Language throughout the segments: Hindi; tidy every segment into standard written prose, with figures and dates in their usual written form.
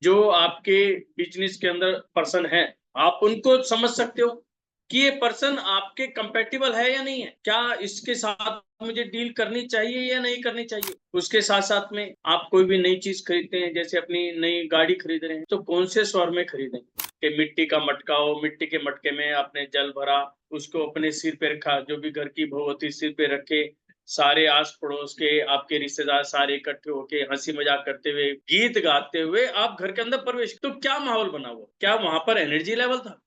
जो आपके बिजनेस के अंदर पर्सन है, आप उनको समझ सकते हो कि ये पर्सन आपके कंपैटिबल है या नहीं है, क्या इसके साथ मुझे डील करनी चाहिए या नहीं करनी चाहिए। उसके साथ साथ में आप कोई भी नई चीज खरीदते हैं, जैसे अपनी नई गाड़ी खरीद रहे हैं, तो कौन से स्वर में खरीदें कि मिट्टी का मटका हो, मिट्टी के मटके में आपने जल भरा, उसको अपने सिर पे रखा, जो भी घर की बहू होती सिर पे रखे, सारे आस पड़ोस के आपके रिश्तेदार सारे इकट्ठे होके हंसी मजाक करते हुए गीत गाते हुए आप घर के अंदर प्रवेश, तो क्या माहौल बना हुआ, क्या वहां पर एनर्जी लेवल था।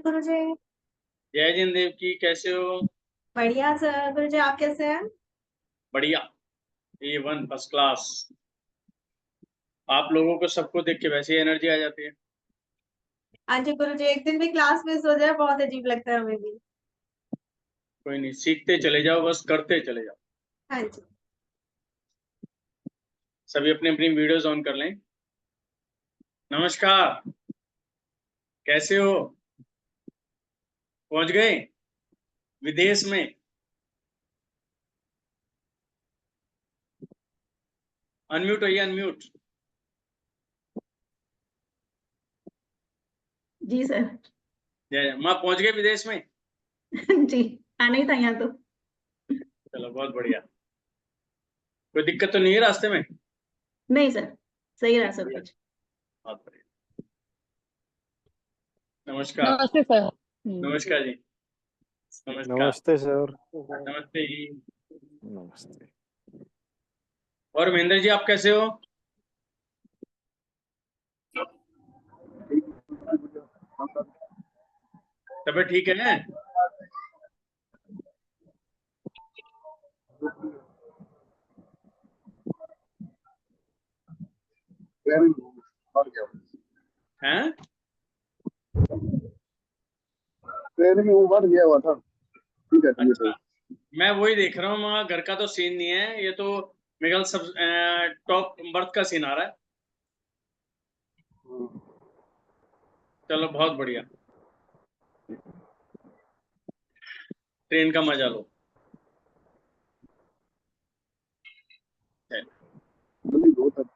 गुरु जी। जय जिन देव की, कैसे हो। बढ़िया सर। गुरु जी आप कैसे हैं? बढ़िया, A1 फर्स्ट क्लास। आप लोगों को सबको देख के वैसे ही एनर्जी आ जाती है। हाँ जी गुरु जी, एक दिन भी क्लास मिस हो जाए बहुत अजीब लगता है हमें भी। कोई नहीं, सीखते चले जाओ, बस करते चले जाओ। हाँ जी। सभी अपनी अपनी वीडियोस ऑन कर लें। नमस्कार, कैसे हो। पहुंच गए विदेश में। अनम्यूट होइए, अनम्यूट। जी सर। जय माँ, पहुंच गए विदेश में। जी, आना ही था यहाँ तो। चलो बहुत बढ़िया। कोई दिक्कत तो नहीं है रास्ते में। नहीं सर, सही रहा सब कुछ। बहुत बढ़िया। नमस्कार। नमस्ते सर। नमस्कार जी। नमस्कार। नमस्ते सर। नमस्ते जी। नमस्ते। और महेंद्र जी, आप कैसे हो। तबीयत ठीक है। हैं? ट्रेन में वो बढ़ गया हुआ था। ठीक है, ठीक है। अच्छा, मैं वही देख रहा हूँ, वहाँ घर का तो सीन नहीं है, ये तो मेरे ख्याल सब टॉप बर्थ का सीन आ रहा है। चलो बहुत बढ़िया, ट्रेन का मजा लो। जल्दी दो तब।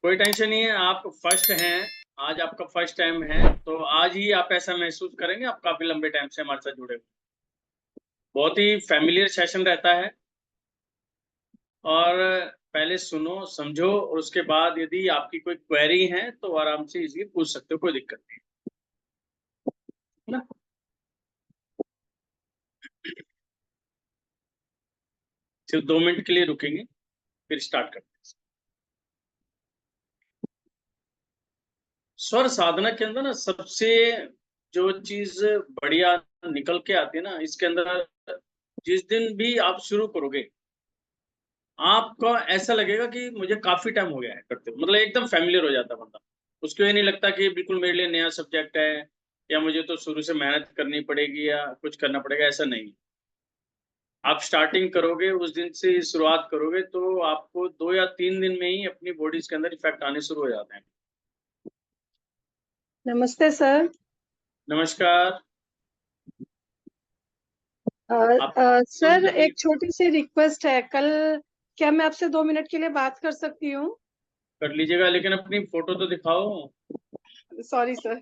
कोई टेंशन नहीं है, आप फर्स्ट हैं, आज आपका फर्स्ट टाइम है, तो आज ही आप ऐसा महसूस करेंगे, आप काफी लंबे टाइम से हमारे साथ जुड़े हुए। बहुत ही फैमिलियर सेशन रहता है, और पहले सुनो समझो, और उसके बाद यदि आपकी कोई क्वेरी है तो आराम से इजीली पूछ सकते हो, कोई दिक्कत नहीं है ना। सिर्फ 2 मिनट के लिए रुकेंगे, फिर स्टार्ट करते हैं। स्वर साधना के अंदर ना सबसे जो चीज बढ़िया निकल के आती है ना, इसके अंदर जिस दिन भी आप शुरू करोगे, आपको ऐसा लगेगा कि मुझे काफी टाइम हो गया है करते हुए, मतलब एकदम फैमिलियर हो जाता है बंदा। उसको ये नहीं लगता कि बिल्कुल मेरे लिए नया सब्जेक्ट है, या मुझे तो शुरू से मेहनत करनी पड़ेगी या कुछ करना पड़ेगा, ऐसा नहीं। आप स्टार्टिंग करोगे, उस दिन से शुरुआत करोगे, तो आपको 2 या 3 दिन में ही अपनी बॉडीज के अंदर इफेक्ट आने शुरू हो जाते हैं। नमस्ते सर। नमस्कार। आप सर एक छोटी सी रिक्वेस्ट है, कल क्या मैं आपसे 2 मिनट के लिए बात कर सकती हूँ? कर लीजिएगा, लेकिन अपनी फोटो तो दिखाओ। Sorry sir.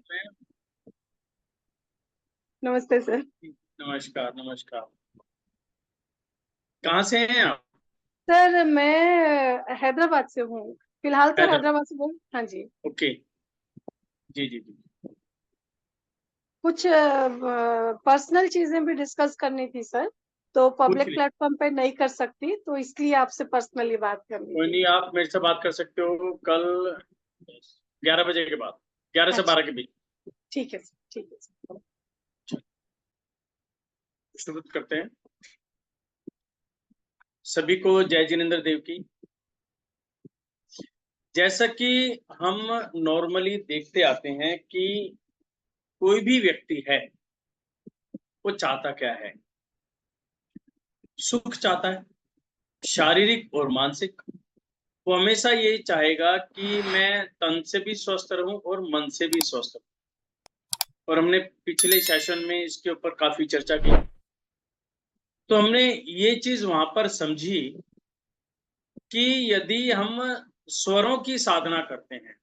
नमस्ते सर। नमस्कार, नमस्कार। कहाँ से हैं आप। सर मैं हैदराबाद से हूँ, फिलहाल तो हैदराबाद। हैदराबाद से हूँ। हाँ जी। ओके, जी जी जी। कुछ पर्सनल चीजें भी डिस्कस करनी थी सर, तो पूछ पब्लिक लीजिए। प्लेटफॉर्म पे नहीं कर सकती, तो इसलिए आपसे पर्सनली बात करनी कोई थी। नहीं, आप मेरे से बात कर सकते हो कल 11 बजे के बाद, 11 से 12 अच्छा, के बीच। ठीक है सर, ठीक है सर। शुरू करते हैं। सभी को जय जिनेंद्र देव की। जैसा कि हम नॉर्मली देखते आते हैं कि कोई भी व्यक्ति है, वो चाहता क्या है। सुख चाहता है, शारीरिक और मानसिक। वो हमेशा ये चाहेगा कि मैं तन से भी स्वस्थ रहूं और मन से भी स्वस्थ रहूं। और हमने पिछले सेशन में इसके ऊपर काफी चर्चा की। तो हमने ये चीज वहां पर समझी कि यदि हम स्वरों की साधना करते हैं,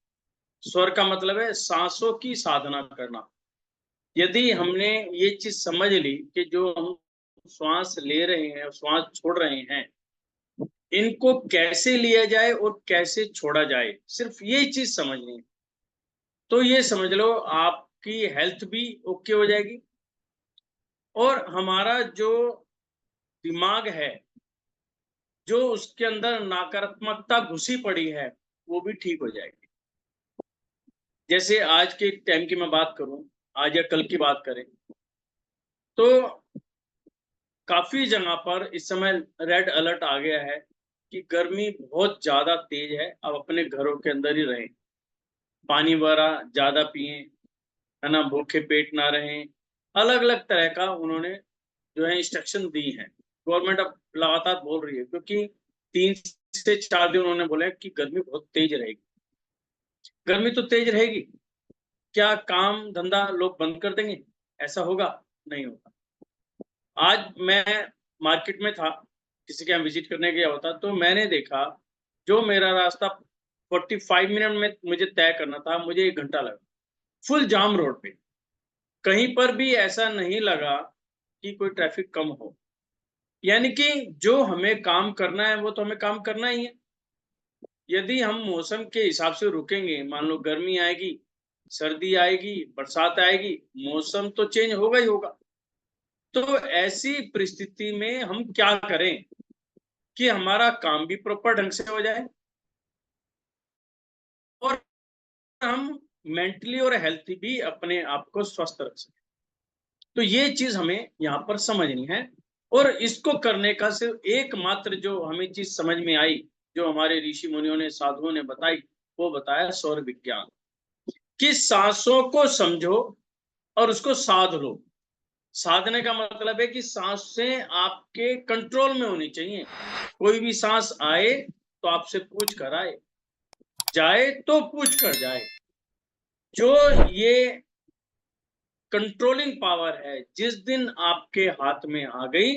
स्वर का मतलब है सांसों की साधना करना। यदि हमने ये चीज समझ ली कि जो हम श्वास ले रहे हैं, श्वास छोड़ रहे हैं, इनको कैसे लिया जाए और कैसे छोड़ा जाए, सिर्फ ये चीज समझनी है, तो ये समझ लो आपकी हेल्थ भी ओके हो जाएगी और हमारा जो दिमाग है, जो उसके अंदर नकारात्मकता घुसी पड़ी है, वो भी ठीक हो जाएगी। जैसे आज के टाइम की मैं बात करूं, आज या कल की बात करें, तो काफी जगह पर इस समय रेड अलर्ट आ गया है कि गर्मी बहुत ज्यादा तेज है। अब अपने घरों के अंदर ही रहें, पानी वगैरह ज्यादा पिए, है ना, भूखे पेट ना रहें। अलग अलग तरह का उन्होंने जो है इंस्ट्रक्शन दी है। गवर्नमेंट अब लगातार बोल रही है, क्योंकि 3 से 4 दिन उन्होंने बोला है कि गर्मी बहुत तेज रहेगी। गर्मी तो तेज रहेगी, क्या काम धंधा लोग बंद कर देंगे? ऐसा होगा? नहीं होगा। आज मैं मार्केट में था, किसी के यहाँ विजिट करने गया होता, तो मैंने देखा जो मेरा रास्ता 45 मिनट में मुझे तय करना था, मुझे 1 घंटा लगा। फुल जाम रोड पे, कहीं पर भी ऐसा नहीं लगा कि कोई ट्रैफिक कम हो। यानी कि जो हमें काम करना है वो तो हमें काम करना ही है। यदि हम मौसम के हिसाब से रुकेंगे, मान लो गर्मी आएगी, सर्दी आएगी, बरसात आएगी, मौसम तो चेंज होगा ही होगा। तो ऐसी परिस्थिति में हम क्या करें कि हमारा काम भी प्रॉपर ढंग से हो जाए और हम मेंटली और हेल्थी भी अपने आप को स्वस्थ रख सकें। तो ये चीज हमें यहाँ पर समझनी है। और इसको करने का सिर्फ एकमात्र जो हमें चीज समझ में आई, जो हमारे ऋषि मुनियों ने, साधुओं ने बताई, वो बताया सौर विज्ञान। कि सांसों को समझो और उसको साध लो। साधने का मतलब है कि सांसें आपके कंट्रोल में होनी चाहिए। कोई भी सांस आए तो आपसे पूछ कर आए, जाए तो पूछ कर जाए। जो ये कंट्रोलिंग पावर है, जिस दिन आपके हाथ में आ गई,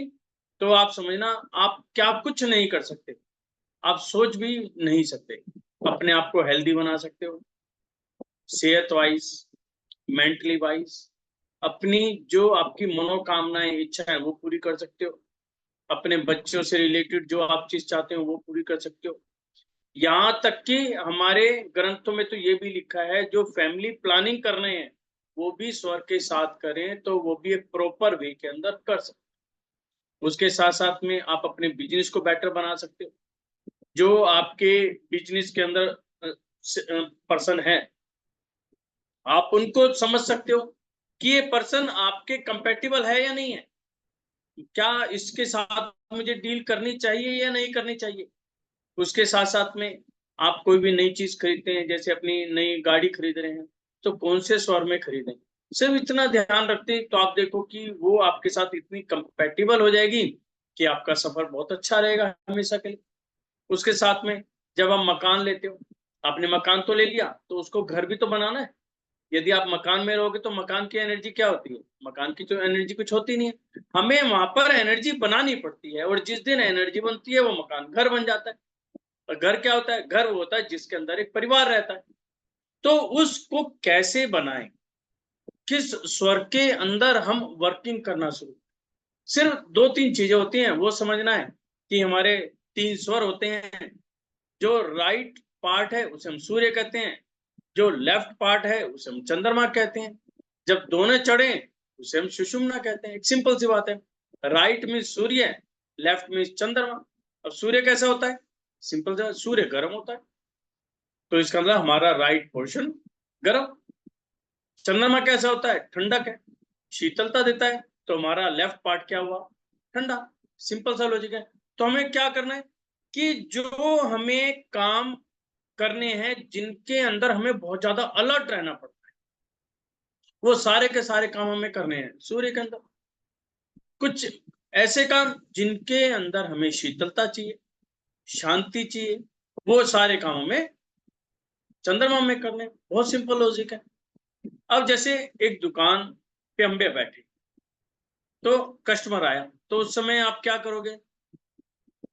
तो आप समझना आप क्या कुछ नहीं कर सकते। आप सोच भी नहीं सकते। अपने आप को हेल्दी बना सकते हो, सेहत वाइज, मेंटली वाइज। अपनी जो आपकी मनोकामनाएं, इच्छा है, वो पूरी कर सकते हो। अपने बच्चों से रिलेटेड जो आप चीज चाहते हो वो पूरी कर सकते हो। यहाँ तक कि हमारे ग्रंथों में तो ये भी लिखा है, जो फैमिली प्लानिंग कर रहे हैं वो भी स्वर के साथ करें, तो वो भी एक प्रॉपर वे के अंदर कर सकते। उसके साथ साथ में आप अपने बिजनेस को बेटर बना सकते हो। जो आपके बिजनेस के अंदर पर्सन है, आप उनको समझ सकते हो कि ये पर्सन आपके कंपेटिबल है या नहीं है, क्या इसके साथ मुझे डील करनी चाहिए या नहीं करनी चाहिए। उसके साथ साथ में आप कोई भी नई चीज खरीदते हैं, जैसे अपनी नई गाड़ी खरीद रहे हैं, तो कौन से स्वर में खरीदें, सिर्फ इतना ध्यान रखते हैं तो आप देखो कि वो आपके साथ इतनी कंपेटिबल हो जाएगी कि आपका सफर बहुत अच्छा रहेगा हमेशा के लिए। उसके साथ में जब आप मकान लेते हो, आपने मकान तो ले लिया, तो उसको घर भी तो बनाना है। यदि आप मकान में रहोगे तो मकान की एनर्जी क्या होती है? मकान की तो एनर्जी कुछ होती नहीं है। हमें वहां पर एनर्जी बनानी पड़ती है, और जिस दिन एनर्जी बनती है वो मकान घर बन जाता है। और घर क्या होता है? घर वो होता है जिसके अंदर एक परिवार रहता है। तो उसको कैसे बनाएं, किस स्वर के अंदर हम वर्किंग करना शुरू। सिर्फ 2-3 चीजें होती हैं, वो समझना है कि हमारे 3 स्वर होते हैं। जो राइट पार्ट है उसे हम सूर्य कहते हैं, जो लेफ्ट पार्ट है उसे हम चंद्रमा कहते हैं, जब दोनों चढ़े उसे हम सुषुम्ना कहते हैं। एक सिंपल सी बात है। राइट में सूर्य, लेफ्ट में चंद्रमा। अब सूर्य कैसा होता है? सिंपल सा, सूर्य गर्म होता है, तो इसका मतलब हमारा राइट पोर्शन गर्म। चंद्रमा कैसा होता है? ठंडक है, शीतलता देता है, तो हमारा लेफ्ट पार्ट क्या हुआ? ठंडा। सिंपल सा लॉजिक है। तो हमें क्या करना है कि जो हमें काम करने हैं, जिनके अंदर हमें बहुत ज्यादा अलर्ट रहना पड़ता है, वो सारे के सारे काम हमें करने हैं सूर्य के अंदर। कुछ ऐसे काम जिनके अंदर हमें शीतलता चाहिए, शांति चाहिए, वो सारे काम हमें चंद्रमा में करने। बहुत सिंपल लॉजिक है। अब जैसे एक दुकान पे हम बैठे, तो कस्टमर आया, तो उस समय आप क्या करोगे?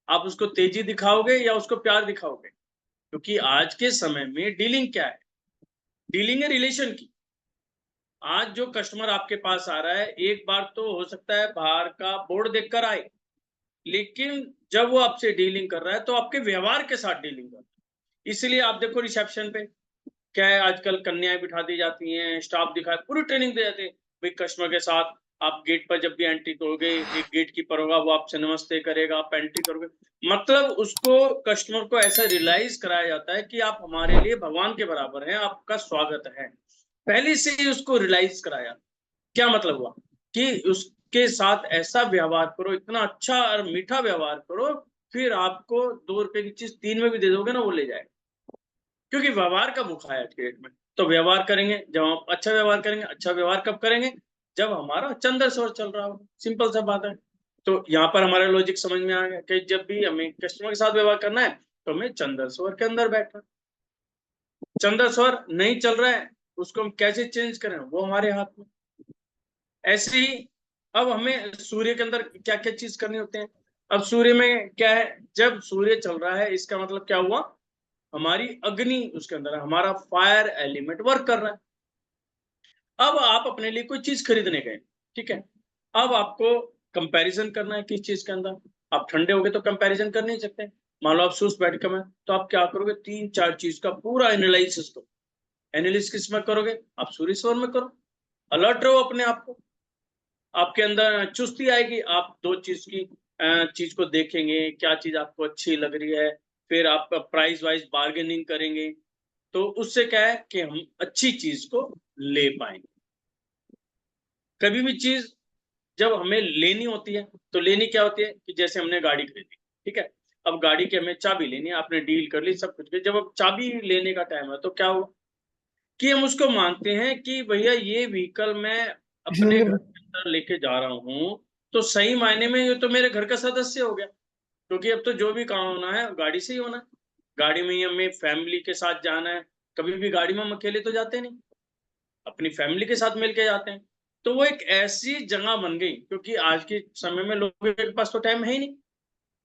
आप उसको तेजी दिखाओगे या उसको प्यार दिखाओगे? क्योंकि आज के समय में डीलिंग क्या है? डीलिंग है रिलेशन की। आज जो कस्टमर आपके पास आ रहा है, एक बार तो हो सकता है बाहर का बोर्ड देखकर आए, लेकिन जब वो आपसे डीलिंग कर रहा है तो आपके व्यवहार के साथ डीलिंग कर रहा है। इसलिए आप देखो रिसेप्शन पे क्या है, आजकल कन्याएं बिठा दी जाती हैं, स्टाफ दिखा, पूरी ट्रेनिंग दे जाते हैं भाई कस्टमर के साथ। आप गेट पर जब भी एंट्री करोगे, एक गेट कीपर होगा, वो आपसे नमस्ते करेगा, आप एंट्री करोगे, मतलब उसको कस्टमर को ऐसा रियलाइज कराया जाता है कि आप हमारे लिए भगवान के बराबर हैं, आपका स्वागत है। पहले से ही उसको रियलाइज कराया। क्या मतलब हुआ कि उसके साथ ऐसा व्यवहार करो, इतना अच्छा और मीठा व्यवहार करो, फिर आपको 2 रुपए की चीज 3 में भी दे दोगे ना, वो ले जाएगा। क्योंकि व्यवहार का भूखा है आज के डेट में। तो व्यवहार करेंगे, जब हम अच्छा व्यवहार करेंगे, अच्छा व्यवहार कब करेंगे? जब हमारा चंद्र स्वर चल रहा हो। सिंपल सा बात है। तो यहाँ पर हमारा लॉजिक समझ में आ गया कि जब भी हमें कस्टमर के साथ व्यवहार करना है तो हमें चंद्र स्वर के अंदर बैठना। चंद्र स्वर नहीं चल रहा है, उसको हम कैसे चेंज करें, वो हमारे हाथ में। ऐसे ही अब हमें सूर्य के अंदर क्या क्या चीज करनी होते हैं। अब सूर्य में क्या है, जब सूर्य चल रहा है इसका मतलब क्या हुआ, हमारी अग्नि उसके अंदर है, हमारा फायर एलिमेंट वर्क कर रहा है। अब आप अपने लिए कोई चीज खरीदने गए, ठीक है, अब आपको कंपैरिजन करना है किस चीज के अंदर। आप ठंडे हो गए तो कंपैरिजन कर नहीं सकते। मान लो आप सुस्त बैठ कर में, तो आप क्या करोगे, 3-4 चीज का पूरा एनालिसिस करो। एनालिसिस किस में करोगे? आप सूर्य स्वर में करो। अलर्ट रहो अपने आप को, आपके अंदर चुस्ती आएगी। आप 2 चीज की चीज को देखेंगे, क्या चीज आपको अच्छी लग रही है, फिर आप प्राइस वाइज बार्गेनिंग करेंगे, तो उससे क्या है कि हम अच्छी चीज को ले पाएंगे। कभी भी चीज जब हमें लेनी होती है, तो लेनी क्या होती है कि जैसे हमने गाड़ी खरीदी, ठीक है, अब गाड़ी की हमें चाबी लेनी है, आपने डील कर ली, सब कुछ की, जब अब चाबी लेने का टाइम है तो क्या हुआ कि हम उसको मानते हैं कि भैया ये व्हीकल मैं अपने घर के अंदर लेके जा रहा हूँ, तो सही मायने में ये तो मेरे घर का सदस्य हो गया। क्योंकि अब तो जो भी काम होना है गाड़ी से ही होना है। गाड़ी में ही हमें फैमिली के साथ जाना है। कभी भी गाड़ी में हम अकेले तो जाते नहीं, अपनी फैमिली के साथ मिलके जाते हैं। तो वो एक ऐसी जगह बन गई, क्योंकि आज के समय में लोगों के पास तो टाइम है ही नहीं।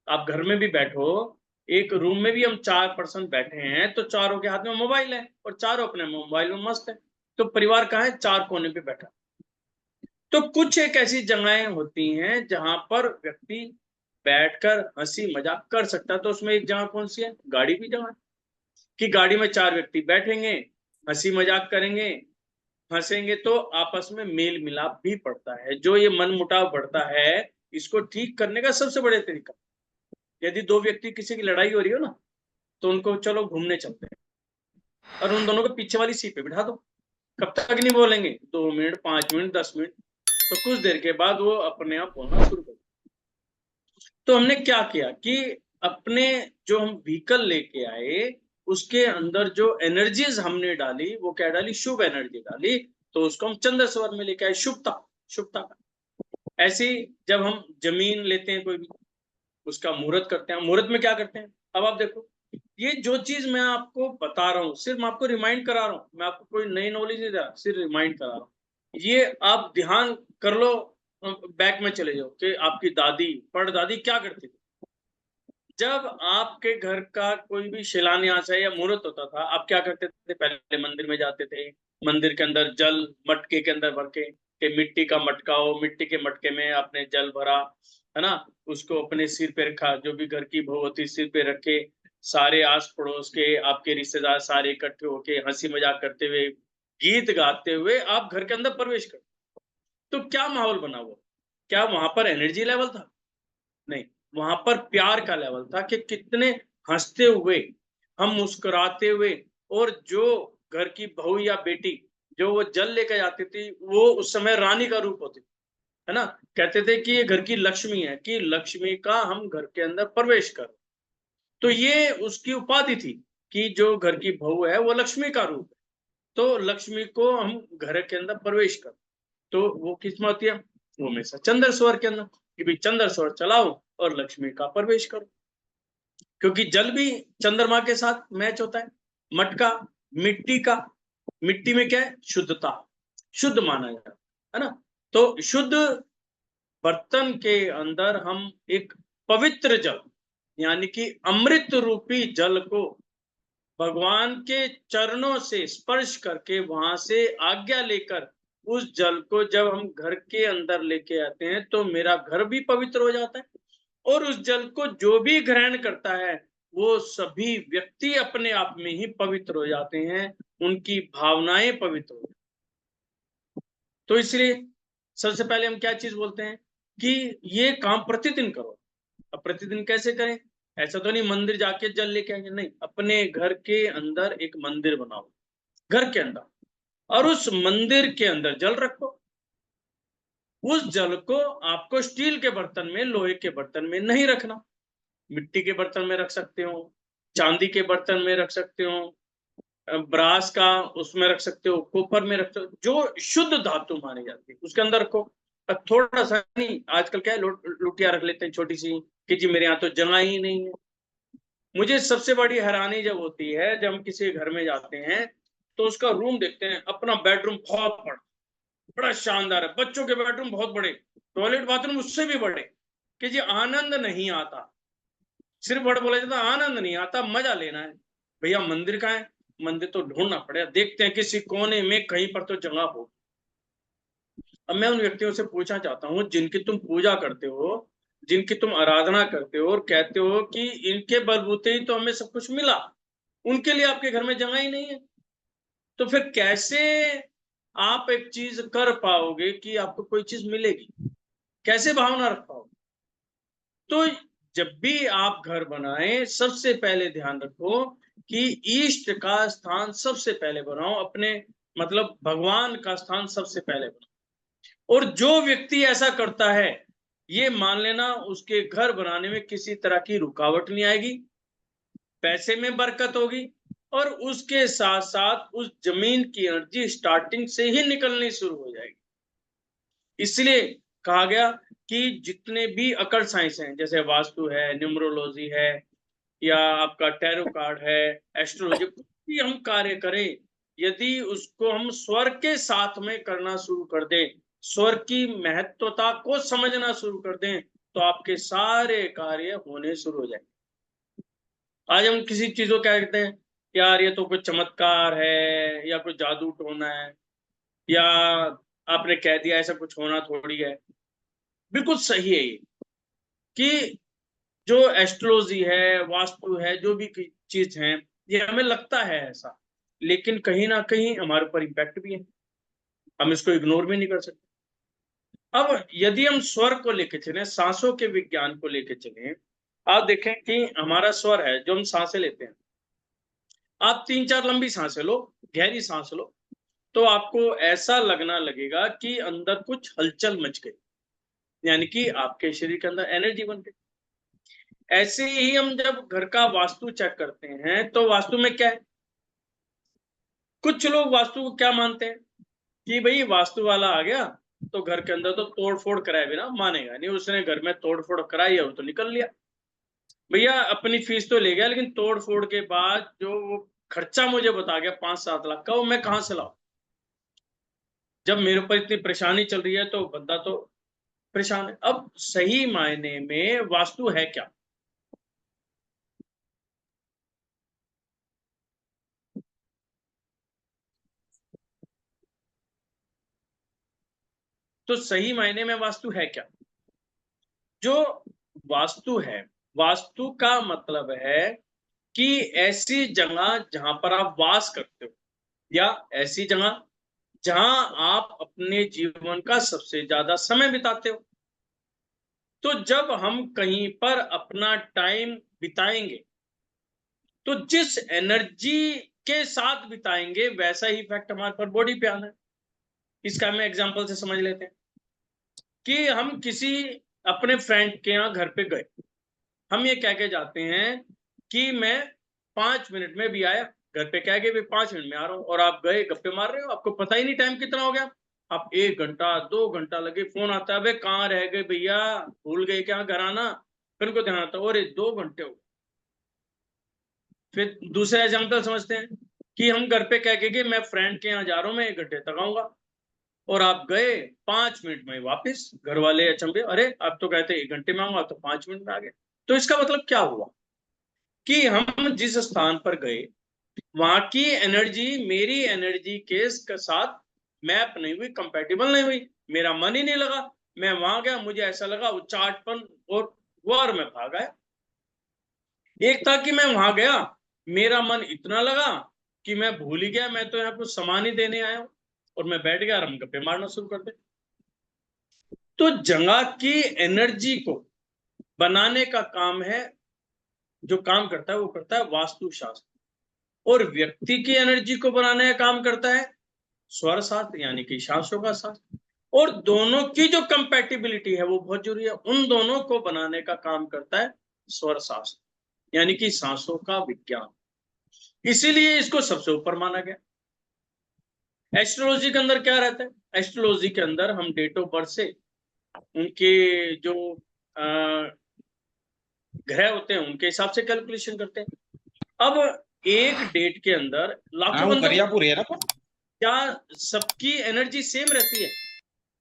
आप घर में भी बैठो, एक रूम में भी हम 4 पर्सन बैठे हैं, तो चारों के हाथ में मोबाइल है और चारों अपने मोबाइल में मस्त है। तो परिवार कहाँ है? 4 कोने पे बैठा। तो कुछ एक ऐसी जगहें होती हैं जहां पर व्यक्ति बैठकर हंसी मजाक कर सकता है। तो उसमें एक जगह कौन सी है? गाड़ी की जगह है कि गाड़ी में 4 व्यक्ति बैठेंगे, हंसी मजाक करेंगे, हंसेंगे, तो आपस में मेल मिलाप भी बढ़ता है। जो ये मन मुटाव बढ़ता है, इसको ठीक करने का सबसे बड़े तरीका, यदि 2 व्यक्ति किसी की लड़ाई हो रही हो ना, तो उनको चलो घूमने चलते हैं और उन दोनों को पीछे वाली सीट पे बिठा दो। कब तक नहीं बोलेंगे? 2 मिनट, 5 मिनट, 10 मिनट। तो कुछ देर के बाद वो अपने आप बोलना शुरू कर। तो हमने क्या किया कि अपने जो हम व्हीकल लेके आए, उसके अंदर जो एनर्जीज हमने डाली, वो क्या डाली? शुभ एनर्जी डाली। तो उसको हम चंद्र स्वर में लेके आए, शुभता, शुभता का। ऐसे ही जब हम जमीन लेते हैं कोई भी, उसका मुहूर्त करते हैं। मुहूर्त में क्या करते हैं? अब आप देखो, ये जो चीज मैं आपको बता रहा हूँ, सिर्फ मैं आपको रिमाइंड करा रहा हूँ, मैं आपको कोई नई नॉलेज नहीं दे रहा, सिर्फ रिमाइंड करा रहा हूँ। ये आप ध्यान कर लो, बैक में चले जाओ कि आपकी दादी, परदादी क्या करती थी। जब आपके घर का कोई भी शिलान्यास है या मुहूर्त होता था, आप क्या करते थे? पहले मंदिर में जाते थे, मंदिर के अंदर जल मटके के अंदर भर के मिट्टी का मटका हो, मिट्टी के मटके में आपने जल भरा, है ना, उसको अपने सिर पे रखा, जो भी घर की बहू होती सिर पे रखे, सारे आस पड़ोस के आपके रिश्तेदार सारे इकट्ठे होके हंसी मजाक करते हुए, गीत गाते हुए आप घर के अंदर प्रवेश करते। तो क्या माहौल बना हुआ? क्या वहां पर एनर्जी लेवल था? नहीं, वहां पर प्यार का लेवल था कि कितने हंसते हुए, हम मुस्कुराते हुए, और जो घर की बहू या बेटी जो वो जल लेकर जाती थी, वो उस समय रानी का रूप होती थी, है ना। कहते थे कि ये घर की लक्ष्मी है, कि लक्ष्मी का हम घर के अंदर प्रवेश कर। तो ये उसकी उपाधि थी कि जो घर की बहू है वो लक्ष्मी का रूप है, तो लक्ष्मी को हम घर के अंदर प्रवेश कर। तो वो किस में होती है? वो हमेशा चंद्र स्वर के अंदर, कि भाई चंद्र स्वर चलाओ और लक्ष्मी का प्रवेश करो। क्योंकि जल भी चंद्रमा के साथ मैच होता है। मटका मिट्टी का, मिट्टी में क्या है? शुद्धता, शुद्ध माना जाता है ना। तो शुद्ध बर्तन के अंदर हम एक पवित्र जल यानी कि अमृत रूपी जल को भगवान के चरणों से स्पर्श करके वहां से आज्ञा लेकर उस जल को जब हम घर के अंदर लेके आते हैं तो मेरा घर भी पवित्र हो जाता है, और उस जल को जो भी ग्रहण करता है वो सभी व्यक्ति अपने आप में ही पवित्र हो जाते हैं, उनकी भावनाएं पवित्र हो जाती हैं। तो इसलिए सबसे पहले हम क्या चीज बोलते हैं कि ये काम प्रतिदिन करो। अब प्रतिदिन कैसे करें? ऐसा तो नहीं मंदिर जाके जल लेके आएंगे, नहीं, अपने घर के अंदर एक मंदिर बनाओ, घर के अंदर, और उस मंदिर के अंदर जल रखो। उस जल को आपको स्टील के बर्तन में, लोहे के बर्तन में नहीं रखना, मिट्टी के बर्तन में रख सकते हो, चांदी के बर्तन में रख सकते हो, ब्रास का उसमें रख सकते हो, कॉपर में रख सकते हो, जो शुद्ध धातु मानी जाती है उसके अंदर रखो। थोड़ा सा नहीं, आजकल क्या है, लुटिया रख लेते हैं छोटी सी कि जी मेरे यहाँ तो जगह ही नहीं है। मुझे सबसे बड़ी हैरानी जब होती है जब हम किसी घर में जाते हैं तो उसका रूम देखते हैं, अपना बेडरूम बहुत बड़ा, बड़ा शानदार है, बच्चों के बेडरूम बहुत बड़े, टॉयलेट बाथरूम उससे भी बड़े, कि जी आनंद नहीं आता। सिर्फ बड़ा बोला जाता आनंद नहीं आता, मजा लेना है। भैया मंदिर कहाँ है? मंदिर तो ढूंढना पड़ेगा, देखते हैं किसी कोने में कहीं पर तो जगह हो। अब मैं उन व्यक्तियों से पूछना चाहता हूँ जिनकी तुम पूजा करते हो, जिनकी तुम आराधना करते हो और कहते हो कि इनके बलबूते ही तो हमें सब कुछ मिला, उनके लिए आपके घर में जगह ही नहीं है, तो फिर कैसे आप एक चीज कर पाओगे कि आपको कोई चीज मिलेगी? कैसे भावना रख पाओगे? तो जब भी आप घर बनाएं सबसे पहले ध्यान रखो कि ईष्ट का स्थान सबसे पहले बनाओ, अपने मतलब भगवान का स्थान सबसे पहले बनाओ। और जो व्यक्ति ऐसा करता है ये मान लेना उसके घर बनाने में किसी तरह की रुकावट नहीं आएगी, पैसे में बरकत होगी, और उसके साथ साथ उस जमीन की एनर्जी स्टार्टिंग से ही निकलनी शुरू हो जाएगी। इसलिए कहा गया कि जितने भी अकल्ट साइंस हैं, जैसे वास्तु है, न्यूमरोलॉजी है, या आपका टैरो कार्ड है, एस्ट्रोलॉजी, कुछ भी हम कार्य करें, यदि उसको हम स्वर के साथ में करना शुरू कर दें, स्वर की महत्वता को समझना शुरू कर दें, तो आपके सारे कार्य होने शुरू हो जाएंगे। आज हम किसी चीज को क्या कहते हैं, यार ये तो कोई चमत्कार है या कोई जादू टोना है, या आपने कह दिया ऐसा कुछ होना थोड़ी है। बिल्कुल सही है ये कि जो एस्ट्रोलॉजी है, वास्तु है, जो भी चीज है, ये हमें लगता है ऐसा, लेकिन कहीं ना कहीं हमारे ऊपर इम्पैक्ट भी है, हम इसको इग्नोर भी नहीं कर सकते। अब यदि हम स्वर को लेके चले, सांसों के विज्ञान को लेके चले, आप देखें कि हमारा स्वर है जो हम सांसें लेते हैं, आप 3-4 लंबी सांसें लो, गहरी सांस लो, तो आपको ऐसा लगना लगेगा कि अंदर कुछ हलचल मच गई, यानी कि आपके शरीर के अंदर एनर्जी बन गई। ऐसे ही हम जब घर का वास्तु चेक करते हैं तो वास्तु में क्या है, कुछ लोग वास्तु को क्या मानते हैं कि भाई वास्तु वाला आ गया तो घर के अंदर तो तोड़ फोड़ कराए बिना मानेगा नहीं, उसने घर में तोड़ फोड़ कराई है वो तो निकल लिया। भैया अपनी फीस तो ले गया, लेकिन तोड़ फोड़ के बाद जो वो खर्चा मुझे बता गया 5-7 लाख का, वो मैं कहां से लाऊं? जब मेरे ऊपर इतनी परेशानी चल रही है तो बंदा तो परेशान है। अब सही मायने में वास्तु है क्या? तो सही मायने में वास्तु है क्या? जो वास्तु है, वास्तु का मतलब है कि ऐसी जगह जहां पर आप वास करते हो, या ऐसी जगह जहां आप अपने जीवन का सबसे ज्यादा समय बिताते हो। तो जब हम कहीं पर अपना टाइम बिताएंगे तो जिस एनर्जी के साथ बिताएंगे वैसा ही इफेक्ट हमारे पर बॉडी पे आना है। इसका हम एग्जांपल से समझ लेते हैं कि हम किसी अपने फ्रेंड के यहाँ घर पे गए, हम ये कह के जाते हैं कि मैं 5 मिनट में भी आया, घर पे कह के भी 5 मिनट में आ रहा हूँ, और आप गए गप्पे मार रहे हो, आपको पता ही नहीं टाइम कितना हो गया, आप 1 घंटा 2 घंटा लगे, फोन आता है, अबे कहाँ रह गए भैया, भूल गए क्या घर आना? फिर उनको ध्यान आता है, अरे 2 घंटे हो गए। फिर दूसरा एग्जाम्पल समझते हैं कि हम घर पे कह के मैं फ्रेंड के यहाँ जा रहा हूँ, मैं 1 घंटे तक आऊंगा, और आप गए 5 मिनट में वापस। घर वाले अचंभे, अरे आप तो कहते 1 घंटे में आऊंगा, तो 5 मिनट में आ गए। तो इसका मतलब क्या हुआ कि हम जिस स्थान पर गए वहां की एनर्जी मेरी एनर्जी के साथ मैप नहीं हुई, कंपैटिबल नहीं हुई, मेरा मन ही नहीं लगा। मैं वहां गया, मुझे ऐसा लगा उच्चाटपन और वार में भाग आया। एक था कि मैं वहां गया, मेरा मन इतना लगा कि मैं भूल ही गया, मैं तो यहाँ कुछ सामान ही देने आया हूं, और मैं बैठ गया और हम गप्पे मारना शुरू कर दे। तो जगह की एनर्जी को बनाने का काम है, जो काम करता है वो करता है वास्तुशास्त्र, और व्यक्ति की एनर्जी को बनाने का काम करता है स्वर शास्त्र, यानी कि सांसों का शास्त्र। और दोनों की जो कंपैटिबिलिटी है वो बहुत जरूरी है, उन दोनों को बनाने का काम करता है स्वर शास्त्र, यानी कि सांसों का विज्ञान। इसीलिए इसको सबसे ऊपर माना गया। एस्ट्रोलॉजी के अंदर क्या रहता है? एस्ट्रोलॉजी के अंदर हम डेट ऑफ बर्थ से उनके जो ग्रह होते हैं उनके हिसाब से कैलकुलेशन करते हैं। अब एक डेट के अंदर लाखों बंदे, क्या सबकी एनर्जी सेम रहती है?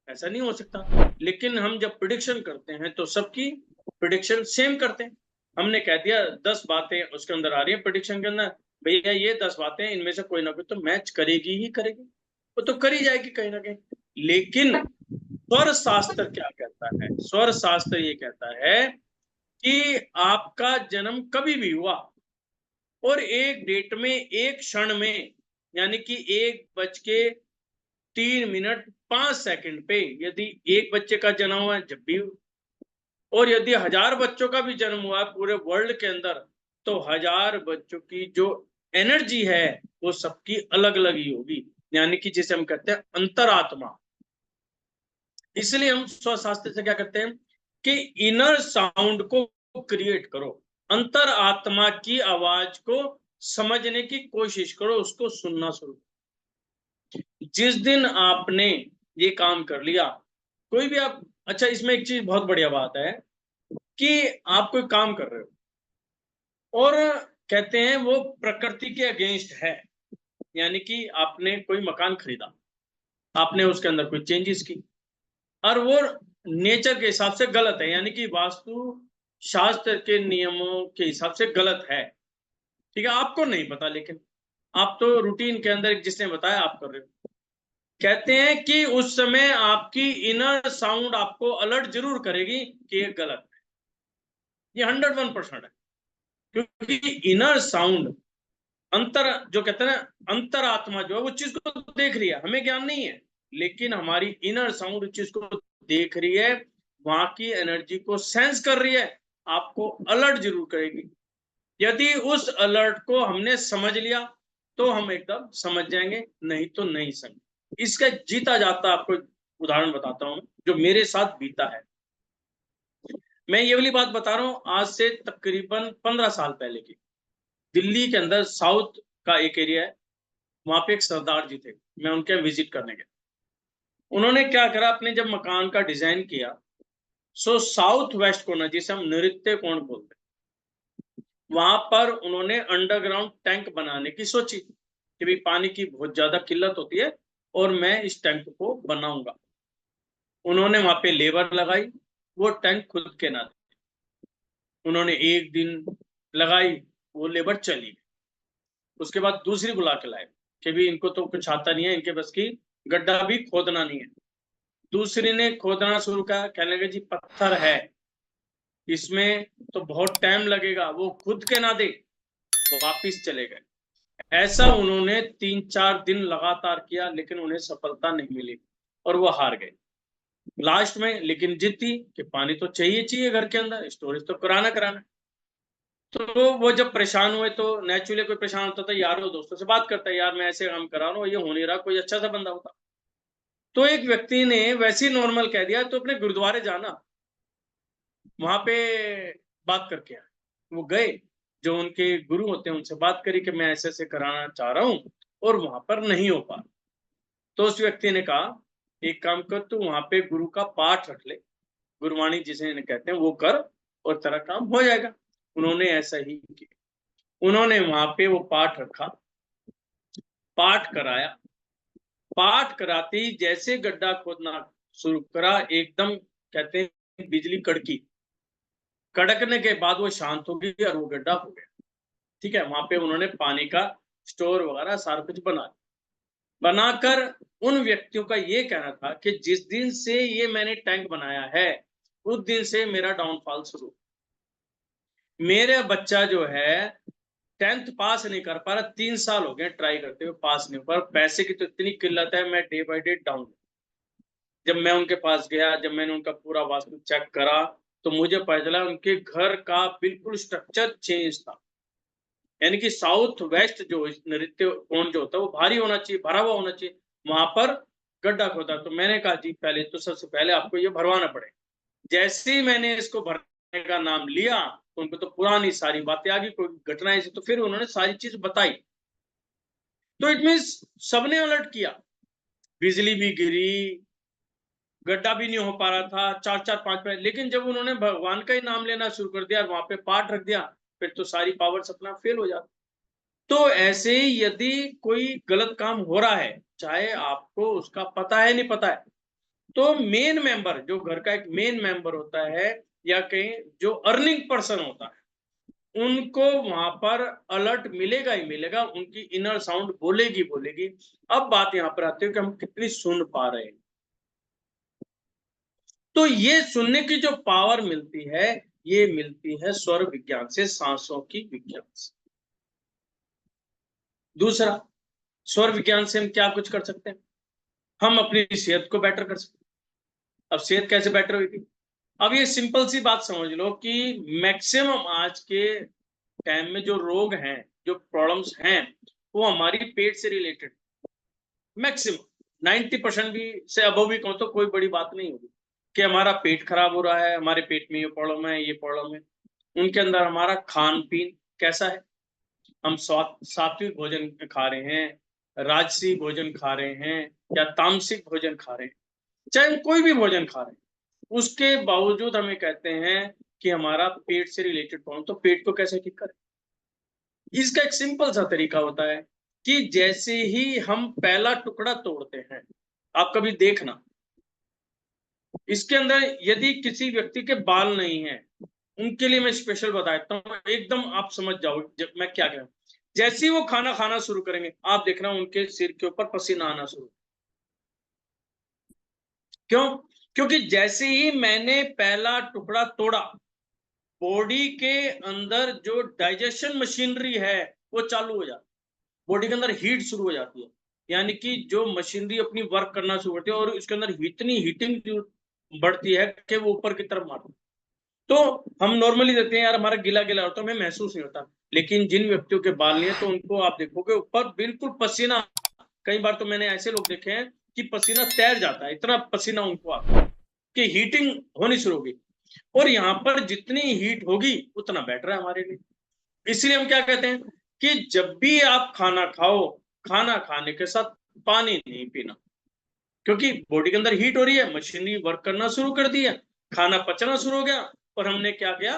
ऐसा नहीं हो सकता। लेकिन हम जब प्रिडिक्शन करते हैं तो सबकी प्रिडिक्शन सेम करते हैं। हमने कह दिया 10 बातें उसके अंदर आ रही है प्रिडिक्शन के अंदर, भैया ये 10 बातें, इनमें से कोई ना कोई तो मैच करेगी ही करेगी, वो तो कर ही जाएगी कहीं ना कहीं। लेकिन स्वर शास्त्र क्या कहता है? स्वर शास्त्र ये कहता है कि आपका जन्म कभी भी हुआ और एक डेट में, एक क्षण में, यानी कि 1:03:05 पे यदि एक बच्चे का जन्म हुआ है, जब भी, और यदि 1000 बच्चों का भी जन्म हुआ है पूरे वर्ल्ड के अंदर, तो 1000 बच्चों की जो एनर्जी है वो सबकी अलग अलग ही होगी, यानी कि जिसे हम कहते हैं अंतरात्मा। इसलिए हम स्वशास्त्र से क्या करते हैं कि इनर साउंड को क्रिएट करो, अंतर आत्मा की आवाज को समझने की कोशिश करो, उसको सुनना शुरू। जिस दिन आपने ये काम कर लिया, कोई भी आप, अच्छा इसमें एक चीज बहुत बढ़िया बात है कि आप कोई काम कर रहे हो और कहते हैं वो प्रकृति के अगेंस्ट है, यानी कि आपने कोई मकान खरीदा, आपने उसके अंदर कोई चेंजेस की और वो नेचर के हिसाब से गलत है, यानी कि वास्तु शास्त्र के नियमों के हिसाब से गलत है, ठीक है, आपको नहीं पता, लेकिन आप तो रूटीन के अंदर जिसने बताया आप कर रहे हो। कहते हैं कि उस समय आपकी इनर साउंड आपको अलर्ट जरूर करेगी कि ये गलत है, ये 101% है, क्योंकि इनर साउंड, अंतर जो कहते हैं ना, अंतरात्मा जो है वो चीज को देख रही है, हमें ज्ञान नहीं है, लेकिन हमारी इनर साउंड चीज को देख रही है, वहां की एनर्जी को सेंस कर रही है, आपको अलर्ट जरूर करेगी। यदि उस अलर्ट को हमने समझ लिया तो हम एकदम समझ जाएंगे, नहीं तो नहीं समझ। इसका जीता जाता आपको उदाहरण बताता हूं जो मेरे साथ बीता है। मैं ये वाली बात बता रहा हूं आज से तकरीबन 15 साल पहले की। दिल्ली के अंदर साउथ का एक एरिया है, वहां पे एक सरदार जी थे, मैं उनके यहाँ विजिट करने गया। उन्होंने क्या करा, अपने जब मकान का डिजाइन किया, सो साउथ वेस्ट कोना, जिसे हम नृत्य कोण बोलते हैं, वहां पर उन्होंने अंडरग्राउंड टैंक बनाने की सोची कि भाई पानी की बहुत ज्यादा किल्लत होती है और मैं इस टैंक को बनाऊंगा। उन्होंने वहां पे लेबर लगाई, वो टैंक खुद के ना थे, उन्होंने 1 दिन लगाई, वो लेबर चली गई। उसके बाद दूसरी बुला के लाए कि भी इनको तो कुछ आता नहीं है, इनके बस की गड्ढा भी खोदना नहीं है। दूसरी ने खोदना शुरू किया, कहने लगे जी पत्थर है, इसमें तो बहुत टाइम लगेगा, वो खुद के ना दे, वापिस चले गए। ऐसा उन्होंने 3-4 दिन लगातार किया, लेकिन उन्हें सफलता नहीं मिली और वो हार गए लास्ट में। लेकिन जीती कि पानी तो चाहिए घर के अंदर, स्टोरेज तो कराना। तो वो जब परेशान हुए तो नेचुरली कोई परेशान होता था, यारों दोस्तों से बात करता है, यार मैं ऐसे काम करा रहा हूँ, ये हो नहीं रहा, कोई अच्छा सा बंदा होता। तो एक व्यक्ति ने वैसे ही नॉर्मल कह दिया, तो अपने गुरुद्वारे जाना, वहां पे बात करके आए। वो गए, जो उनके गुरु होते हैं उनसे बात करी कि मैं ऐसे ऐसे कराना चाह रहा हूँ और वहां पर नहीं हो पा। तो उस व्यक्ति ने कहा एक काम कर, तू वहां पे गुरु का पाठ रख ले, गुरुवाणी जिसे कहते हैं वो कर, और तेरा काम हो जाएगा। उन्होंने ऐसा ही किया। उन्होंने वहां पे वो पाठ रखा, पाठ कराया। पाठ कराते ही जैसे गड्ढा खोदना शुरू करा, एकदम कहते हैं बिजली कड़की, कड़कने के बाद वो शांत हो गई और वो गड्ढा हो गया। ठीक है, वहां पे उन्होंने पानी का स्टोर वगैरह सारा कुछ बनाकर उन व्यक्तियों का ये कहना था कि जिस दिन से ये मैंने टैंक बनाया है उस दिन से मेरा डाउनफॉल शुरू। मेरा बच्चा जो है 10th पास नहीं कर पा रहा, 3 साल हो गए ट्राई करते हुए, पास नहीं हो पा रहा। पैसे की तो इतनी किल्लत है, मैं डे बाय डे डाउन। जब मैं उनके पास गया, जब मैंने उनका पूरा वास्तु चेक करा, तो मुझे पता चला उनके घर का बिल्कुल स्ट्रक्चर चेंज था। यानी कि साउथ वेस्ट जो नृत्य कोण जो होता है वो भारी होना चाहिए, भरा हुआ होना चाहिए, वहां पर गड्ढा खोदा। तो मैंने कहा जी पहले तो सबसे पहले आपको ये भरवाना पड़ेगा। जैसे ही मैंने इसको भरने का नाम लिया तो उनको तो पुरानी सारी बातें आ गई, कोई घटना ऐसी, तो फिर उन्होंने सारी चीज बताई। तो इट मीन्स सबने अलर्ट किया, बिजली भी गिरी, गड्ढा भी नहीं हो पा रहा था 4-4-5, लेकिन जब उन्होंने भगवान का ही नाम लेना शुरू कर दिया और वहां पे पाठ रख दिया, फिर तो सारी पावर्स अपना फेल हो जाती। तो ऐसे ही यदि कोई गलत काम हो रहा है, चाहे आपको उसका पता है नहीं पता है, तो मेन मेंबर जो घर का एक मेन मेंबर होता है या कहीं जो अर्निंग पर्सन होता है, उनको वहां पर अलर्ट मिलेगा ही मिलेगा, उनकी इनर साउंड बोलेगी। अब बात यहां पर आती है कि हम कितनी सुन पा रहे हैं। तो ये सुनने की जो पावर मिलती है, ये मिलती है स्वर विज्ञान से, सांसों की विज्ञान से। दूसरा, स्वर विज्ञान से हम क्या कुछ कर सकते हैं? हम अपनी सेहत को बेटर कर सकते हैं। अब सेहत कैसे बेटर होगी? अब ये सिंपल सी बात समझ लो कि मैक्सिमम आज के टाइम में जो रोग हैं, जो प्रॉब्लम्स हैं, वो हमारी पेट से रिलेटेड। मैक्सिमम 90% भी से अबव भी कहूं तो कोई बड़ी बात नहीं होगी कि हमारा पेट खराब हो रहा है, हमारे पेट में ये प्रॉब्लम है, ये प्रॉब्लम है। उनके अंदर हमारा खान पीन कैसा है, हम सात्विक भोजन खा रहे हैं, राजसी भोजन खा रहे हैं, या तामसिक भोजन खा रहे हैं, चाहे कोई भी भोजन खा रहे हैं, उसके बावजूद हमें कहते हैं कि हमारा पेट से रिलेटेड प्रॉब्लम। तो पेट को कैसे ठीक करें? इसका एक सिंपल सा तरीका होता है कि जैसे ही हम पहला टुकड़ा तोड़ते हैं, आप कभी देखना, इसके अंदर यदि किसी व्यक्ति के बाल नहीं है, उनके लिए मैं स्पेशल बताता हूँ, एकदम आप समझ जाओ जब मैं क्या कह रहा हूँ। जैसे ही वो खाना खाना शुरू करेंगे, आप देखना उनके सिर के ऊपर पसीना आना शुरू। क्यों? क्योंकि जैसे ही मैंने पहला टुकड़ा तोड़ा, बॉडी के अंदर जो डाइजेशन मशीनरी है वो चालू हो जाती, बॉडी के अंदर हीट शुरू हो जाती है, यानी कि जो मशीनरी अपनी वर्क करना शुरू करती है और इसके अंदर इतनी हीटिंग बढ़ती है कि वो ऊपर की तरफ मारती है। तो हम नॉर्मली देते हैं यार हमारा गिला गिला होता है, हमें महसूस नहीं होता, लेकिन जिन व्यक्तियों के बाल नहीं है तो उनको आप देखोगे ऊपर बिल्कुल पसीना, कई बार तो मैंने ऐसे लोग देखे हैं कि पसीना तैर जाता है, इतना पसीना उनको आता है कि हीटिंग होनी शुरू होगी। और यहाँ पर जितनी हीट होगी उतना बेटर है हमारे लिए। इसलिए हम क्या कहते हैं कि जब भी आप खाना खाओ, खाना खाने के साथ पानी नहीं पीना, क्योंकि बॉडी के अंदर हीट हो रही है, मशीनरी वर्क करना शुरू कर दी है, खाना पचना शुरू हो गया और हमने क्या किया,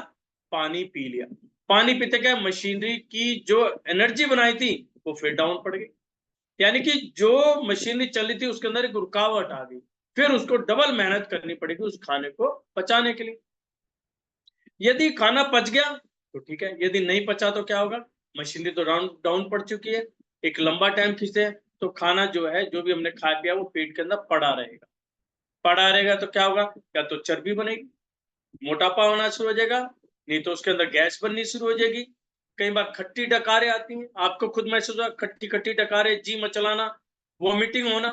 पानी पी लिया। पानी पीते क्या, मशीनरी की जो एनर्जी बनाई थी वो फिर डाउन पड़ गई, यानी कि जो मशीनरी चल रही थी उसके अंदर एक रुकावट आ गई, फिर उसको डबल मेहनत करनी पड़ेगी उस खाने को पचाने के लिए। यदि खाना पच गया तो ठीक है, यदि नहीं पचा तो क्या होगा, मशीनरी तो डाउन पड़ चुकी है, एक लंबा टाइम खींचते हैं तो खाना जो है, जो भी हमने खाया पिया वो पेट के अंदर पड़ा रहेगा तो क्या होगा, या तो चर्बी बनेगी, मोटापा होना शुरू हो जाएगा, नहीं तो उसके अंदर गैस बननी शुरू हो जाएगी। कई बार खट्टी डकारें आती हैं, आपको खुद महसूस होगा, खट्टी खट्टी डकारें, जी मचलाना, वॉमिटिंग होना,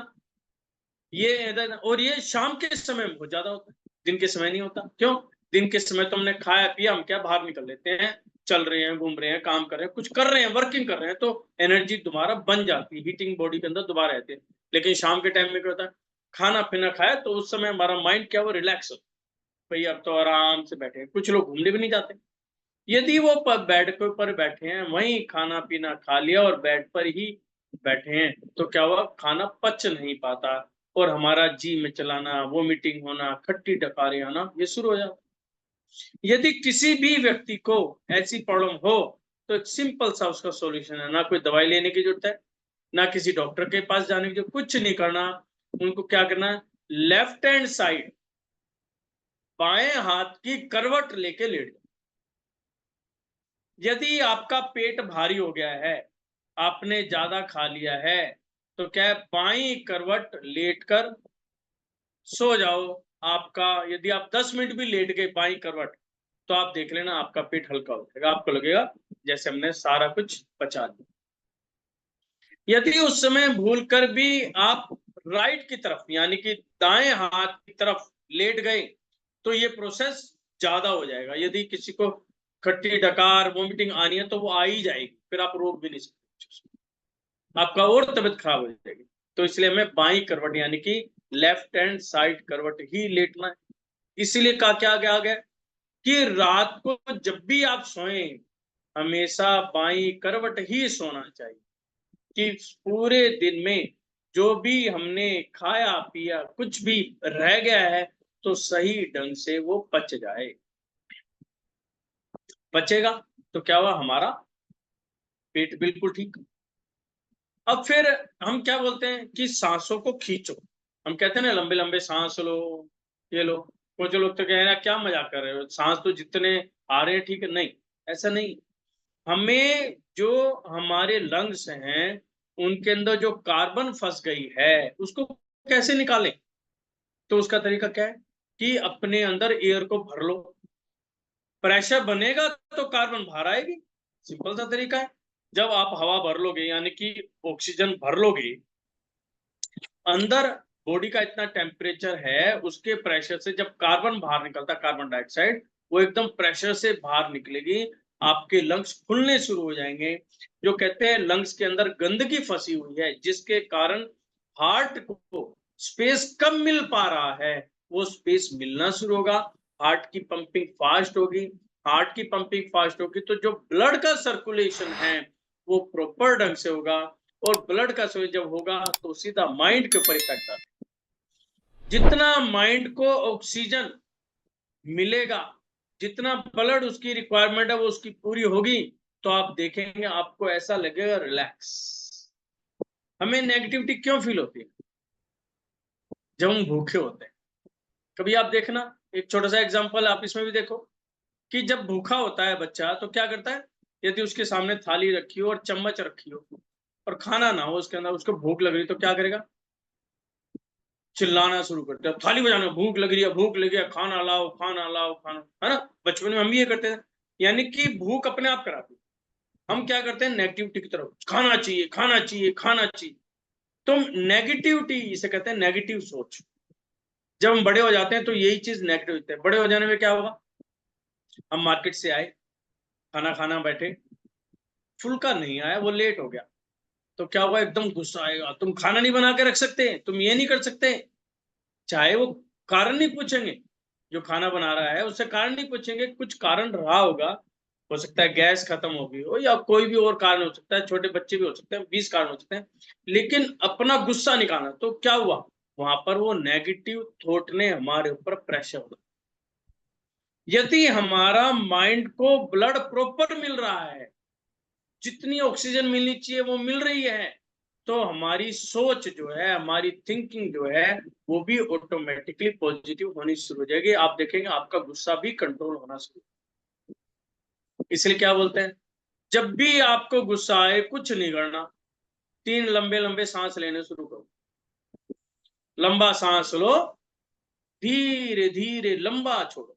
और ये शाम के समय में बहुत ज्यादा होता है, दिन के समय नहीं होता। क्यों? दिन के समय तो हमने खाया पिया, हम क्या बाहर निकल लेते हैं, चल रहे हैं, घूम रहे हैं, काम कर रहे हैं, कुछ कर रहे हैं, वर्किंग कर रहे हैं, तो एनर्जी दोबारा बन जाती है, हीटिंग बॉडी के अंदर दोबारा रहती है। लेकिन शाम के टाइम में क्या होता है, खाना पीना खाया तो उस समय हमारा माइंड क्या, वो रिलैक्स हो, भाई अब तो आराम से बैठे हैं, कुछ लोग घूमने भी नहीं जाते। यदि वो बेड के ऊपर बैठे हैं, वहीं खाना पीना खा लिया और बेड पर ही बैठे हैं, तो क्या हुआ, खाना पच नहीं पाता और हमारा जी में चलाना, वोमिटिंग होना, खट्टी डकारें आना, ये शुरू हो जाता। यदि किसी भी व्यक्ति को ऐसी प्रॉब्लम हो तो एक सिंपल सा उसका सॉल्यूशन है, ना कोई दवाई लेने की जरूरत है, ना किसी डॉक्टर के पास जाने की जरूरत, कुछ नहीं करना। उनको क्या करना है, लेफ्ट हैंड साइड बाएं हाथ की करवट लेके लेट जाओ। यदि आपका पेट भारी हो गया है, आपने ज्यादा खा लिया है, तो क्या है, बाईं करवट लेटकर सो जाओ। आपका यदि आप 10 मिनट भी लेट गए बाईं करवट, तो आप देख लेना आपका पेट हल्का हो जाएगा, आपको लगेगा जैसे हमने सारा कुछ पचा लिया। यदि उस समय भूल कर भी आप राइट की तरफ यानी कि दाएं हाथ की तरफ लेट गए, तो ये प्रोसेस ज्यादा हो जाएगा। यदि किसी को खट्टी डकार वोमिटिंग आनी है तो वो आ ही जाएगी, फिर आप रोक भी नहीं सकते, आपका और तबीयत खराब हो जाएगी। तो इसलिए हमें बाईं करवट यानी कि लेफ्ट हैंड साइड करवट ही लेटना है। इसीलिए कहा क्या आ गया कि रात को जब भी आप सोएं, हमेशा बाईं करवट ही सोना चाहिए, कि पूरे दिन में जो भी हमने खाया पिया कुछ भी रह गया है तो सही ढंग से वो पच जाए। पचेगा तो क्या हुआ, हमारा पेट बिल्कुल ठीक। अब फिर हम क्या बोलते हैं कि सांसों को खींचो। हम कहते हैं ना लंबे लंबे सांस लो, ये लो। कुछ लोग तो कह रहे हैं क्या मजाक कर रहे हो, सांस तो जितने आ रहे हैं ठीक है। नहीं, ऐसा नहीं। हमें जो हमारे लंग्स हैं उनके अंदर जो कार्बन फंस गई है उसको कैसे निकालें, तो उसका तरीका क्या है कि अपने अंदर एयर को भर लो। प्रेशर बनेगा तो कार्बन बाहर आएगी, सिंपल सा तरीका है। जब आप हवा भर लोगे यानी कि ऑक्सीजन भर लोगे, अंदर बॉडी का इतना टेम्परेचर है, उसके प्रेशर से जब कार्बन बाहर निकलता, कार्बन डाइऑक्साइड, वो एकदम प्रेशर से बाहर निकलेगी, आपके लंग्स खुलने शुरू हो जाएंगे। जो कहते हैं लंग्स के अंदर गंदगी फंसी हुई है जिसके कारण हार्ट को स्पेस कम मिल पा रहा है, वो स्पेस मिलना शुरू होगा। हार्ट की पंपिंग फास्ट होगी, हार्ट की पंपिंग फास्ट होगी तो जो ब्लड का सर्कुलेशन है वो प्रॉपर ढंग से होगा, और ब्लड का सर्कुलेशन जब होगा तो सीधा माइंड के ऊपर इफेक्ट आता है। जितना माइंड को ऑक्सीजन मिलेगा, जितना ब्लड उसकी रिक्वायरमेंट है वो उसकी पूरी होगी, तो आप देखेंगे आपको ऐसा लगेगा रिलैक्स। हमें नेगेटिविटी क्यों फील होती है, जब हम भूखे होते हैं। कभी आप देखना, एक छोटा सा एग्जांपल आप इसमें भी देखो कि जब भूखा होता है बच्चा तो क्या करता है, यदि उसके सामने थाली रखी हो और चम्मच रखी हो और खाना ना हो उसके अंदर, उसको भूख लग रही तो क्या करेगा, चिल्लाना शुरू करते हैं, थाली बजाना, भूख लग रही है, भूख लगी है, खाना लाओ खाना लाओ खाना, है ना। बचपन में हम भी ये करते थे, यानी कि भूख अपने आप कराती। हम क्या करते हैं, नेगेटिविटी की तरफ, खाना चाहिए खाना चाहिए खाना चाहिए। तो नेगेटिविटी इसे कहते हैं नेगेटिव सोच। जब हम बड़े हो जाते हैं तो यही चीज नेगेटिव होती है। बड़े हो जाने में क्या होगा, हम मार्केट से आए, खाना खाना बैठे, फुल्का नहीं आया, वो लेट हो गया, तो क्या होगा, एकदम गुस्सा आएगा, तुम खाना नहीं बना के रख सकते, तुम ये नहीं कर सकते। चाहे वो कारण नहीं पूछेंगे, जो खाना बना रहा है उससे कारण नहीं पूछेंगे, कुछ कारण रहा होगा, हो सकता है गैस खत्म हो गई हो या कोई भी और कारण हो सकता है, छोटे बच्चे भी हो सकते हैं, 20 कारण हो सकते हैं, लेकिन अपना गुस्सा निकालना। तो क्या हुआ, वहां पर वो नेगेटिव थॉट ने हमारे ऊपर प्रेशर होगा। यदि हमारा माइंड को ब्लड प्रॉपर मिल रहा है, जितनी ऑक्सीजन मिलनी चाहिए वो मिल रही है, तो हमारी सोच जो है, हमारी थिंकिंग जो है, वो भी ऑटोमेटिकली पॉजिटिव होनी शुरू हो जाएगी। आप देखेंगे आपका गुस्सा भी कंट्रोल होना शुरू। इसलिए क्या बोलते हैं, जब भी आपको गुस्सा आए कुछ नहीं करना, 3 लंबे लंबे सांस लेने शुरू करो। लंबा सांस लो, धीरे धीरे लंबा छोड़ो,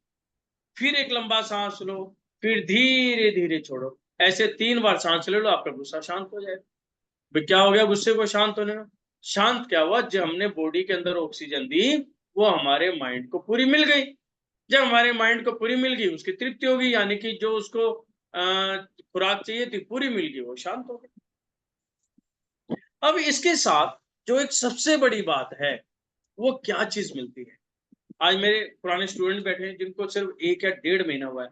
फिर एक लंबा सांस लो, फिर धीरे धीरे छोड़ो। ऐसे 3 बार सांस ले लो, आपका गुस्सा शांत हो जाएगा। भाई क्या हो गया गुस्से को शांत होने में, शांत क्या हुआ, जब हमने बॉडी के अंदर ऑक्सीजन दी वो हमारे माइंड को पूरी मिल गई। जब हमारे माइंड को पूरी मिल गई उसकी तृप्ति होगी, यानी कि जो उसको खुराक चाहिए थी पूरी मिल गई, वो शांत हो गई। अब इसके साथ जो एक सबसे बड़ी बात है वो क्या चीज मिलती है, आज मेरे पुराने स्टूडेंट बैठे हैं जिनको सिर्फ 1 या 1.5 महीना हुआ है,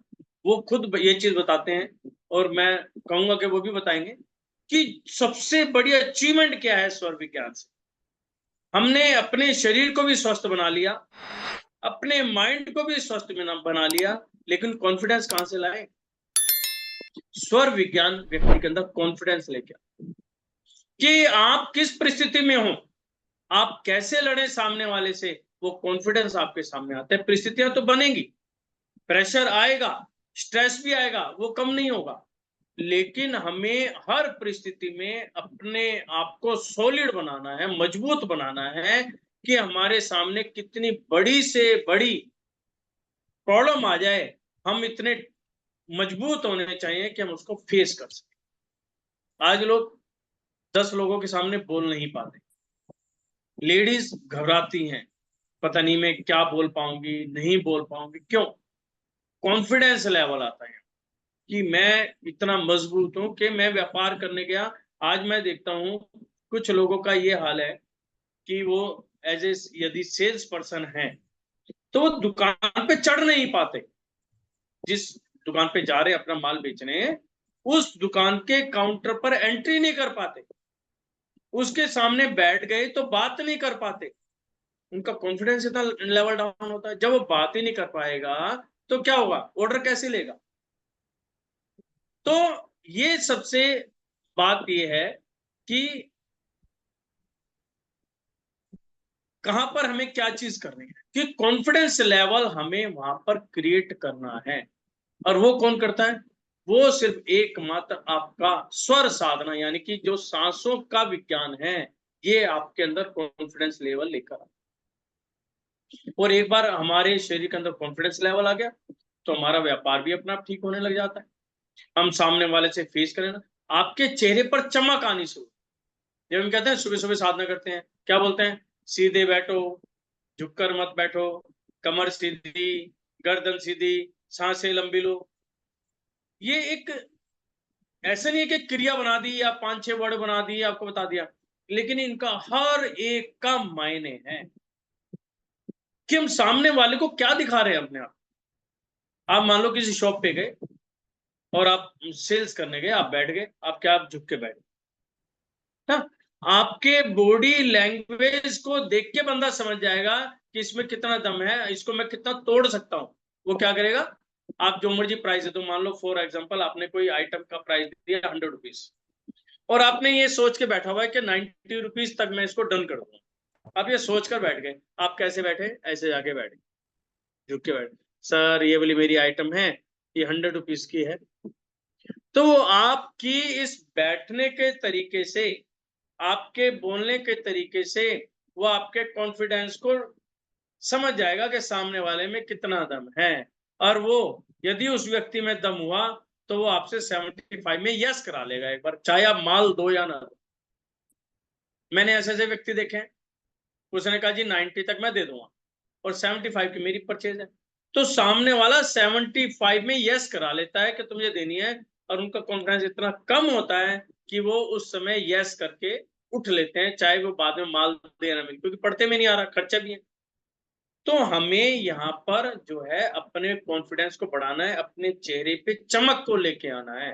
वो खुद ये चीज बताते हैं और मैं कहूंगा कि वो भी बताएंगे कि सबसे बड़ी अचीवमेंट क्या है स्वर विज्ञान से। हमने अपने शरीर को भी स्वस्थ बना लिया, अपने माइंड को भी स्वस्थ बना लिया, लेकिन कॉन्फिडेंस कहां से लाए, स्वर विज्ञान व्यक्ति के अंदर कॉन्फिडेंस लेके आता है कि आप किस परिस्थिति में हो, आप कैसे लड़े सामने वाले से, वो कॉन्फिडेंस आपके सामने आता है। परिस्थितियां तो बनेंगी, प्रेशर आएगा, स्ट्रेस भी आएगा, वो कम नहीं होगा, लेकिन हमें हर परिस्थिति में अपने आप को सॉलिड बनाना है, मजबूत बनाना है कि हमारे सामने कितनी बड़ी से बड़ी प्रॉब्लम आ जाए, हम इतने मजबूत होने चाहिए कि हम उसको फेस कर सकें। आज लोग 10 लोगों के सामने बोल नहीं पाते, लेडीज घबराती हैं, पता नहीं मैं क्या बोल पाऊंगी, नहीं बोल पाऊंगी। क्यों? कॉन्फिडेंस लेवल आता है कि मैं इतना मजबूत हूं कि मैं व्यापार करने गया, आज मैं देखता हूं कुछ लोगों का ये हाल है कि वो एज ए यदि सेल्स पर्सन है तो वो दुकान पे चढ़ नहीं पाते, जिस दुकान पे जा रहे अपना माल बेचने, उस दुकान के काउंटर पर एंट्री नहीं कर पाते, उसके सामने बैठ गए तो बात नहीं कर पाते, उनका कॉन्फिडेंस इतना लेवल डाउन होता है। जब वो बात ही नहीं कर पाएगा तो क्या होगा, ऑर्डर कैसे लेगा? तो ये सबसे बात ये है कि कहां पर हमें क्या चीज करनी है, कि कॉन्फिडेंस लेवल हमें वहां पर क्रिएट करना है। और वो कौन करता है? वो सिर्फ एकमात्र आपका स्वर साधना, यानी कि जो सांसों का विज्ञान है, ये आपके अंदर कॉन्फिडेंस लेवल लेकर आता है। और एक बार हमारे शरीर के अंदर कॉन्फिडेंस लेवल आ गया तो हमारा व्यापार भी अपना आप ठीक होने लग जाता है। हम सामने वाले से फेस करें ना, आपके चेहरे पर चमक आनी शुरू। जब हम कहते हैं सुबह सुबह साधना करते हैं, क्या बोलते हैं? सीधे बैठो, झुककर मत बैठो, कमर सीधी, गर्दन सीधी, सांसें लंबी लो। ये एक ऐसा नहीं है कि क्रिया बना दी या 5-6 वर्ड बना दी, आपको बता दिया, लेकिन इनका हर एक का मायने है कि हम सामने वाले को क्या दिखा रहे हैं अपने आप। आप मान लो किसी शॉप पे गए और आप सेल्स करने गए, आप बैठ गए, आप क्या, आप झुक के बैठ गए, आपके बॉडी लैंग्वेज को देख के बंदा समझ जाएगा कि इसमें कितना दम है, इसको मैं कितना तोड़ सकता हूं। वो क्या करेगा, आप जो मर्जी प्राइस है तो मान लो फॉर एग्जांपल आपने कोई आइटम का प्राइस दिया 100 रुपीज और आपने ये सोच के बैठा हुआ है कि 90 रुपीज तक मैं इसको डन कर दूंगा। आप ये सोच कर बैठ गए, आप कैसे बैठे? ऐसे जाके बैठे, झुक के बैठे, सर ये वाली मेरी आइटम है, ये 100 रुपीज की है। तो आपकी इस बैठने के तरीके से, आपके बोलने के तरीके से वो आपके कॉन्फिडेंस को समझ जाएगा कि सामने वाले में कितना दम है। और वो यदि उस व्यक्ति में दम हुआ तो वो आपसे 75 में यस करा लेगा एक बार, चाहे आप माल दो या ना दो। मैंने ऐसे ऐसे व्यक्ति देखे हैं, उसने कहा जी 90 तक मैं दे दूंगा और 75 की मेरी परचेज है, तो सामने वाला 75 में यस करा लेता है कि तुझे देनी है, और उनका कॉन्फिडेंस इतना कम होता है कि वो उस समय यस करके उठ लेते हैं, चाहे वो बाद में माल देना मिले, क्योंकि पढ़ते में नहीं आ रहा, खर्चा भी है। तो हमें यहाँ पर जो है अपने कॉन्फिडेंस को बढ़ाना है, अपने चेहरे पे चमक को लेके आना है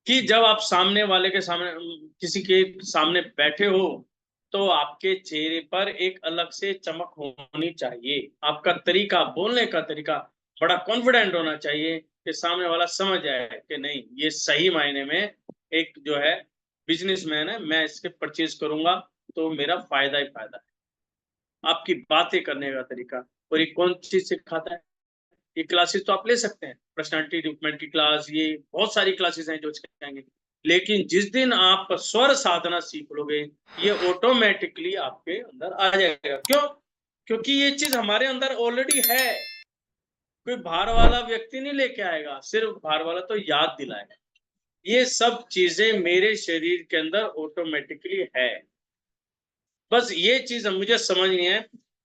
कि जब आप सामने वाले के सामने, किसी के सामने बैठे हो तो आपके चेहरे पर एक अलग से चमक होनी चाहिए। आपका तरीका, बोलने का तरीका बड़ा कॉन्फिडेंट होना चाहिए कि सामने वाला समझ जाए कि नहीं, ये सही मायने में एक जो है बिजनेसमैन है, मैं इसके परचेज करूंगा तो मेरा फायदा ही फायदा है। आपकी बातें करने का तरीका, और ये कौन चीज सिखाता है? ये क्लासेस तो आप ले सकते हैं, पर्सनालिटी डेवलपमेंट की क्लास, ये बहुत सारी क्लासेस हैं जो सिखाएंगे, लेकिन जिस दिन आप स्वर साधना सीख लोगे ये ऑटोमेटिकली आपके अंदर आ जाएगा। क्यों? क्योंकि ये चीज हमारे अंदर ऑलरेडी है, कोई बाहर वाला व्यक्ति नहीं लेके आएगा, सिर्फ बाहर वाला तो याद दिलाएगा। ये सब चीजें मेरे शरीर के अंदर ऑटोमेटिकली है, बस ये चीज मुझे समझनी है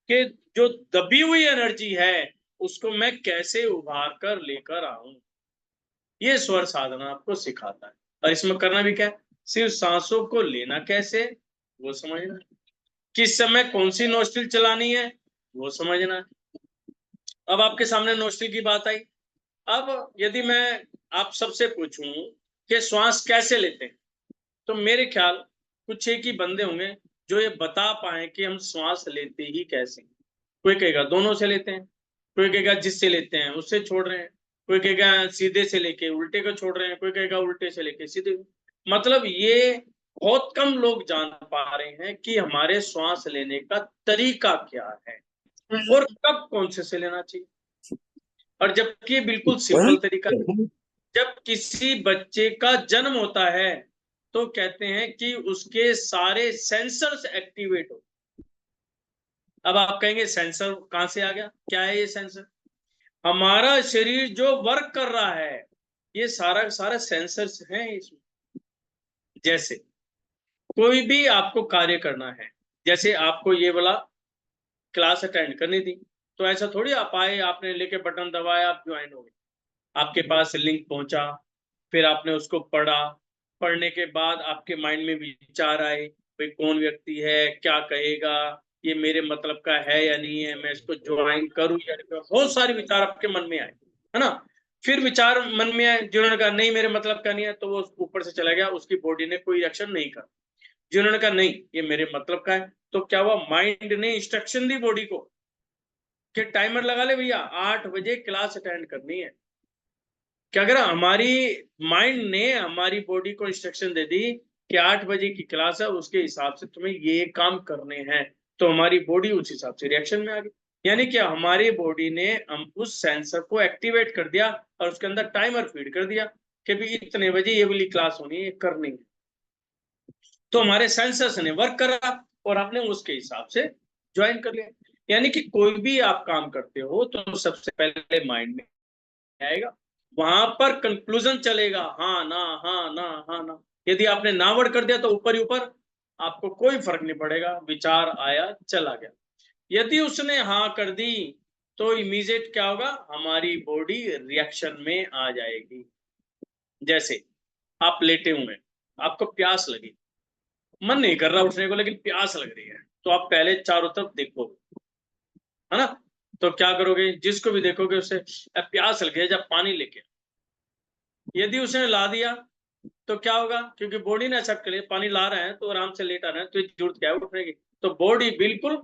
कि जो दबी हुई एनर्जी है उसको मैं कैसे उभार कर लेकर आऊं। ये स्वर साधना आपको सिखाता है, और इसमें करना भी क्या है, सिर्फ सांसों को लेना कैसे वो समझना, किस समय कौन सी नोस्ट्रिल चलानी है वो समझना है। अब आपके सामने नोस्ट्रिल की बात आई, अब यदि मैं आप सबसे पूछूं कि श्वास कैसे लेते हैं, तो मेरे ख्याल कुछ एक ही बंदे होंगे जो ये बता पाए कि हम श्वास लेते ही कैसे। कोई कहेगा दोनों से लेते हैं, कोई कहेगा जिससे लेते हैं उससे छोड़ रहे हैं, कोई कहेगा सीधे से लेके उल्टे को छोड़ रहे हैं, कोई कहेगा उल्टे से लेके सीधे। मतलब ये बहुत कम लोग जान पा रहे हैं कि हमारे श्वास लेने का तरीका क्या है और कब कौन से लेना चाहिए। और जबकि ये बिल्कुल सिंपल तरीका है। जब किसी बच्चे का जन्म होता है तो कहते हैं कि उसके सारे सेंसर्स एक्टिवेट हो। अब आप कहेंगे सेंसर कहां से आ गया, क्या है ये सेंसर? हमारा शरीर जो वर्क कर रहा है ये सारा सारा सेंसर्स हैं इसमें। जैसे कोई भी आपको कार्य करना है, जैसे आपको ये वाला क्लास अटेंड करनी थी, तो ऐसा थोड़ी आप आए, आपने लेके बटन दबाया, आप ज्वाइन हो गए। आपके पास लिंक पहुंचा, फिर आपने उसको पढ़ा, पढ़ने के बाद आपके माइंड में विचार आए, भाई कौन व्यक्ति है, क्या कहेगा, ये मेरे मतलब का है या नहीं है, मैं इसको ज्वाइन करूं या नहीं। बहुत सारे विचार आपके मन में आए, है ना। फिर विचार मन में आए, जिन्होंने कहा नहीं मेरे मतलब का नहीं है, तो वो ऊपर से चला गया, उसकी बॉडी ने कोई एक्शन नहीं करा। जिन्होंने कहा नहीं ये मेरे मतलब का है, तो क्या हुआ, माइंड ने इंस्ट्रक्शन दी बॉडी को कि टाइमर लगा ले भैया, 8 बजे क्लास अटेंड करनी है। कि अगर हमारी माइंड ने हमारी बॉडी को इंस्ट्रक्शन दे दी कि 8 बजे की क्लास है, उसके हिसाब से तुम्हें ये काम करने हैं, तो हमारी बॉडी उस हिसाब से रिएक्शन में आ गई। यानी कि हमारी बॉडी ने हम उस सेंसर को एक्टिवेट कर दिया और उसके अंदर टाइमर फीड कर दिया कि भी इतने बजे ये वाली क्लास होनी है, ये करनी है। तो हमारे सेंसर्स ने वर्क करा और आपने उसके हिसाब से ज्वाइन कर लिया। यानी कि कोई भी आप काम करते हो तो सबसे पहले माइंड में आएगा, वहां पर कंक्लूजन चलेगा, हाँ ना हाँ ना हाँ ना। यदि आपने ना वर्ड कर दिया तो ऊपर ही ऊपर, आपको कोई फर्क नहीं पड़ेगा, विचार आया चला गया। यदि उसने हाँ कर दी तो इमीडिएट क्या होगा, हमारी बॉडी रिएक्शन में आ जाएगी। जैसे आप लेटे हुए हैं, आपको प्यास लगी, मन नहीं कर रहा उठने को लेकिन प्यास लग रही है, तो आप पहले चारों तरफ देखोगे, है ना। तो क्या करोगे, जिसको भी देखोगे उससे प्यास लगी है, जब पानी लेके। यदि उसने ला दिया तो क्या होगा, क्योंकि बॉडी ने एक्सेप्ट कर लिया पानी ला रहे हैं तो आराम से लेटा रहे हैं, तो जरूरत क्या है उठने की। तो बॉडी बिल्कुल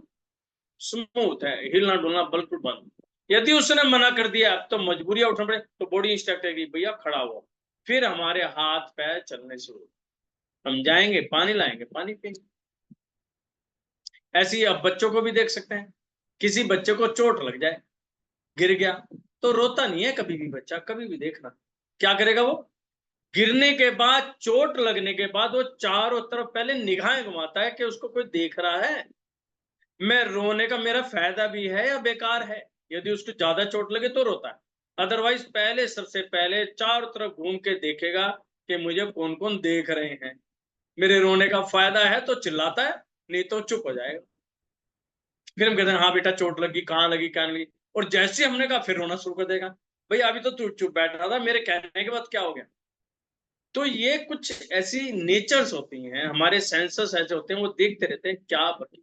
स्मूथ है, हिलना डुलना बिल्कुल बंद। यदि उसने मना कर दिया तो मजबूरियां उठना पड़े, तो बॉडी इंस्ट्रक्ट है भैया खड़ा हो। फिर हमारे हाथ पैर चलने शुरू, हम जाएंगे पानी लाएंगे, पानी पिएंगे। ऐसे ही अब बच्चों को भी देख सकते हैं, किसी बच्चे को चोट लग जाए, गिर गया, तो रोता नहीं है कभी भी बच्चा, कभी भी देखना क्या करेगा वो, गिरने के बाद, चोट लगने के बाद वो चारों तरफ पहले निगाहें घुमाता है कि उसको कोई देख रहा है, मैं रोने का मेरा फायदा भी है या बेकार है। यदि उसको ज्यादा चोट लगे तो रोता है, अदरवाइज पहले सबसे पहले चारों तरफ घूम के देखेगा कि मुझे कौन कौन देख रहे हैं, मेरे रोने का फायदा है तो चिल्लाता है, नहीं तो चुप हो जाएगा। फिर हम कहते हैं हाँ बेटा चोट लगी, कहाँ लगी क्या लगी, और जैसे हमने कहा फिर रोना शुरू कर देगा, भैया अभी तो तू चुप बैठा था, मेरे कहने के बाद क्या हो गया। तो ये कुछ ऐसी नेचर्स होती हैं, हमारे सेंसर्स ऐसे होते हैं, वो देखते रहते हैं क्या बनी।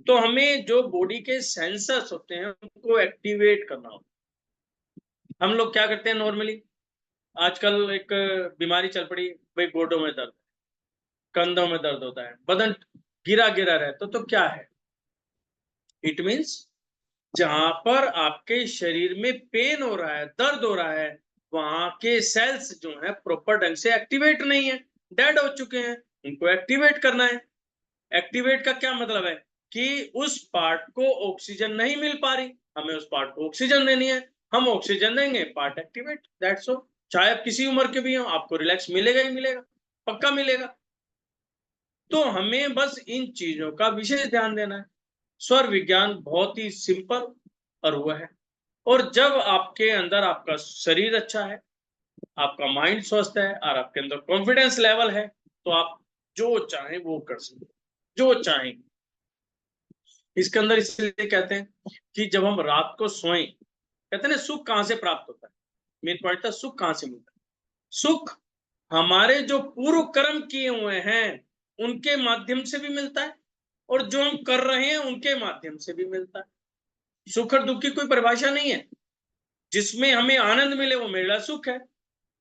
तो हमें जो बॉडी के सेंसर्स होते हैं उनको एक्टिवेट करना होता है। हम लोग क्या करते हैं नॉर्मली, आजकल एक बीमारी चल पड़ी, भाई गोडों में दर्द, कंधों में दर्द होता है, बदन गिरा गिरा रहता, तो क्या है, इट मीन्स जहां पर आपके शरीर में पेन हो रहा है, दर्द हो रहा है, वहां के सेल्स जो है प्रॉपर ढंग से एक्टिवेट नहीं है, डेड हो चुके हैं, उनको एक्टिवेट करना है। एक्टिवेट का क्या मतलब है कि उस पार्ट को ऑक्सीजन नहीं मिल पा रही, हमें उस पार्ट को ऑक्सीजन देनी है, हम ऑक्सीजन देंगे, पार्ट एक्टिवेट, दैट्स ऑल। चाहे आप किसी उम्र के भी हो, आपको रिलैक्स मिलेगा ही मिलेगा, पक्का मिलेगा। तो हमें बस इन चीजों का विशेष ध्यान देना है। स्वर विज्ञान बहुत ही सिंपल और वो है। और जब आपके अंदर आपका शरीर अच्छा है, आपका माइंड स्वस्थ है और आपके अंदर कॉन्फिडेंस लेवल है, तो आप जो चाहें वो कर सकते, जो चाहें। इसके अंदर इसलिए कहते हैं कि जब हम रात को सोएं, कहते हैं ना सुख कहां से प्राप्त होता है, मेन पॉइंट था सुख कहां से मिलता है। सुख हमारे जो पूर्व कर्म किए हुए हैं उनके माध्यम से भी मिलता है, और जो हम कर रहे हैं उनके माध्यम से भी मिलता है। सुख और दुख की कोई परिभाषा नहीं है, जिसमें हमें आनंद मिले वो मेरे लिए सुख है,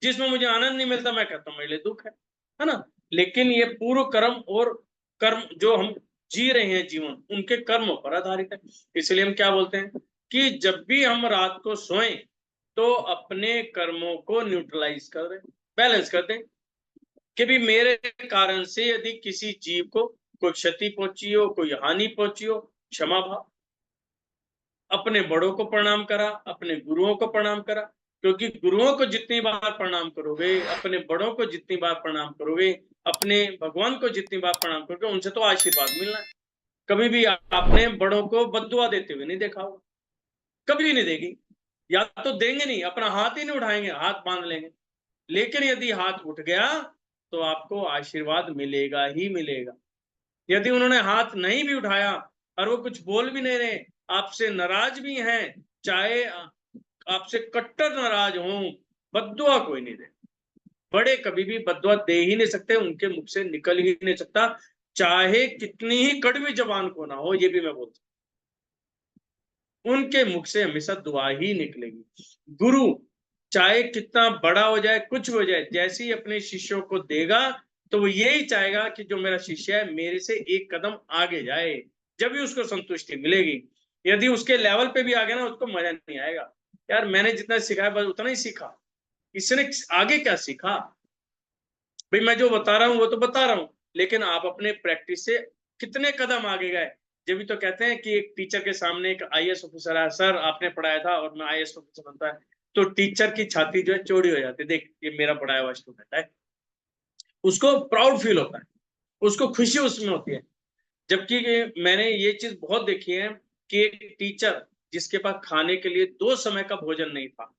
जिसमें मुझे आनंद नहीं मिलता मैं कहता हूं मेरे लिए दुख है ना। लेकिन ये पूर्व कर्म और कर्म जो हम जी रहे हैं जीवन, उनके कर्मों पर आधारित है। इसलिए हम क्या बोलते हैं कि जब भी हम रात को सोएं तो अपने कर्मों को न्यूट्रलाइज कर दें, बैलेंस कर दें कि भी मेरे कारण से यदि किसी जीव को कोई क्षति पहुंची हो, कोई हानि पहुंची हो, क्षमा भाव। अपने बड़ों को प्रणाम करा, अपने गुरुओं को प्रणाम करा, क्योंकि गुरुओं को जितनी बार प्रणाम करोगे, अपने बड़ों को जितनी बार प्रणाम करोगे, अपने भगवान को जितनी बार प्रणाम करोगे, उनसे तो आशीर्वाद मिलना है। कभी भी आपने बड़ों को बद्दुआ देते हुए नहीं देखा होगा, कभी नहीं देगी, या तो देंगे नहीं, अपना हाथ ही नहीं उठाएंगे, हाथ बांध लेंगे। लेकिन यदि हाथ उठ गया तो आपको आशीर्वाद मिलेगा ही मिलेगा। यदि उन्होंने हाथ नहीं भी उठाया और वो कुछ बोल भी नहीं रहे, आपसे नाराज भी हैं, चाहे आपसे कट्टर नाराज हों, बद्दुआ कोई नहीं दे। बड़े कभी भी बद्दुआ दे ही नहीं सकते, उनके मुख से निकल ही नहीं सकता, चाहे कितनी ही कड़वी जबान को ना हो। ये भी मैं बोलता हूं, उनके मुख से हमेशा दुआ ही निकलेगी। गुरु चाहे कितना बड़ा हो जाए, कुछ हो जाए, जैसे ही अपने शिष्यों को देगा तो वो यही चाहेगा कि जो मेरा शिष्य है मेरे से एक कदम आगे जाए, जब भी उसको संतुष्टि मिलेगी। यदि उसके लेवल पे भी आ गया ना, उसको मजा नहीं आएगा, यार मैंने जितना सिखाया बस उतना ही सीखा, इसने आगे क्या सीखा। भाई मैं जो बता रहा हूँ वो तो बता रहा हूँ, लेकिन आप अपने प्रैक्टिस से कितने कदम आगे गए। जब भी तो कहते हैं कि एक टीचर के सामने एक आईएएस ऑफिसर आया, सर आपने पढ़ाया था और मैं आईएएस ऑफिसर बनता है, तो टीचर की छाती जो है चौड़ी हो जाती है, देख ये मेरा पढ़ाया हुआ स्टूडेंट है, उसको प्राउड फील होता है, उसको खुशी उसमें होती है। जबकि मैंने ये चीज बहुत देखी है कि एक टीचर जिसके पास खाने के लिए 2 समय का भोजन नहीं था,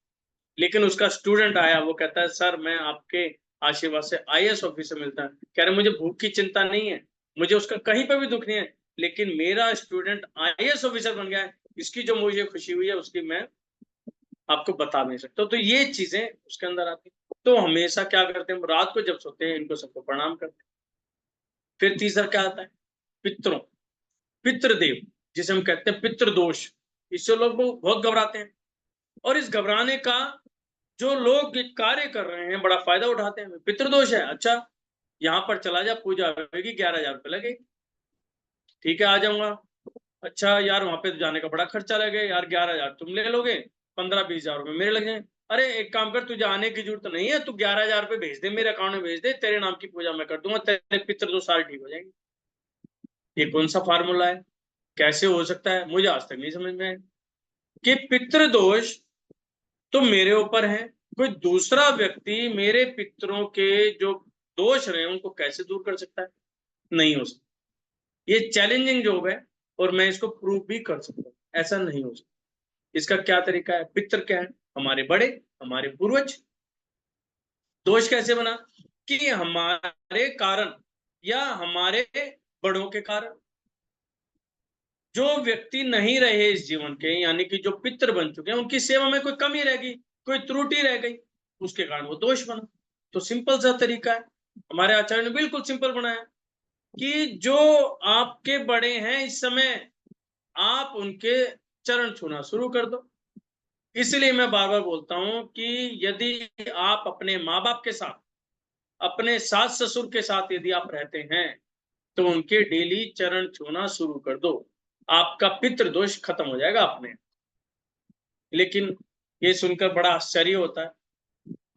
लेकिन उसका स्टूडेंट आया, वो कहता है सर मैं आपके आशीर्वाद से आईएएस ऑफिसर मिलता है, कह रहे मुझे भूख की चिंता नहीं है, मुझे उसका कहीं पर भी दुख नहीं है, लेकिन मेरा स्टूडेंट आईएएस ऑफिसर बन गया है, इसकी जो मुझे खुशी हुई है उसकी मैं आपको बता नहीं सकता। तो ये चीजें उसके अंदर आती हैं। तो हमेशा क्या करते हैं, रात को जब सोते हैं इनको सबको प्रणाम करते हैं। फिर तीसरा क्या आता है, पितरों, पितृदेव, जिसे हम कहते हैं पितृदोष, इससे लोग बहुत घबराते हैं, और इस घबराने का जो लोग कार्य कर रहे हैं बड़ा फायदा उठाते हैं। पितृदोष है, अच्छा यहाँ पर चला जा, पूजा होगी, 11,000 रुपये लगे, ठीक है आ जाऊंगा। अच्छा यार वहां पे जाने का बड़ा खर्चा लगे, यार 11,000 तुम ले लोगे, 15-20,000 रुपये मेरे लग जाए। अरे एक काम कर, तुझे आने की जरूरत नहीं है, तू 11,000 रुपये भेज दे, मेरे अकाउंट में भेज दे, तेरे नाम की पूजा मैं कर दूंगा, तेरे पितृदोष सारे ठीक हो जाएंगे। ये कौन सा फार्मूला है, कैसे हो सकता है, मुझे आज तक नहीं समझ में आया कि पितृदोष तो मेरे ऊपर है, कोई दूसरा व्यक्ति मेरे पितरों के जो दोष रहे उनको कैसे दूर कर सकता है, नहीं हो सकता। ये चैलेंजिंग जॉब है और मैं इसको प्रूव भी कर सकता हूँ, ऐसा नहीं हो सकता। इसका क्या तरीका है, पितर क्या है, हमारे बड़े, हमारे पूर्वज। दोष कैसे बना कि हमारे कारण या हमारे बड़ों के कारण जो व्यक्ति नहीं रहे इस जीवन के, यानी कि जो पितृ बन चुके हैं, उनकी सेवा में कोई कमी रह गई, कोई त्रुटि रह गई, उसके कारण वो दोष बना। तो सिंपल सा तरीका है, हमारे आचार्य ने बिल्कुल सिंपल बनाया कि जो आपके बड़े हैं इस समय, आप उनके चरण छूना शुरू कर दो। इसलिए मैं बार बार बोलता हूं कि यदि आप अपने माँ बाप के साथ, अपने सास ससुर के साथ यदि आप रहते हैं, तो उनके डेली चरण छूना शुरू कर दो, आपका पितृदोष खत्म हो जाएगा अपने। लेकिन ये सुनकर बड़ा आश्चर्य होता है,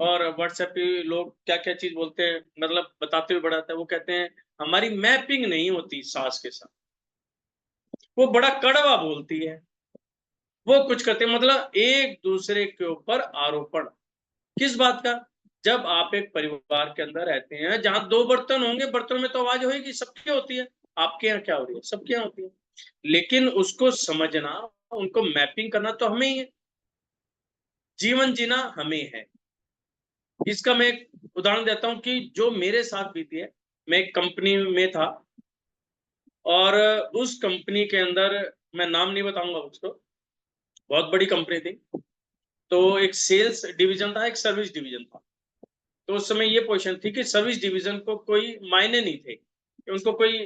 और व्हाट्सएप पे लोग क्या क्या चीज बोलते हैं, मतलब बताते हुए बड़ा आता है, वो कहते हैं हमारी मैपिंग नहीं होती सास के साथ, वो बड़ा कड़वा बोलती है, वो कुछ करते हैं, मतलब एक दूसरे के ऊपर आरोपण। किस बात का, जब आप एक परिवार के अंदर रहते हैं जहां 2 बर्तन होंगे, बर्तनों में तो आवाज होगी, सबकी होती है, आपके यहाँ क्या हो रही है, सबके यहाँ होती है, लेकिन उसको समझना, उनको मैपिंग करना तो हमें ही है, जीवन जीना हमें है। इसका मैं एक उदाहरण देता हूं कि जो मेरे साथ बीती है, मैं एक कंपनी में था, और उस कंपनी के अंदर, मैं नाम नहीं बताऊंगा उसको, बहुत बड़ी कंपनी थी, तो एक सेल्स डिवीजन था, एक सर्विस डिवीजन था। तो उस समय ये पोजीशन थी कि सर्विस डिवीजन को कोई मायने नहीं थे, उनको कोई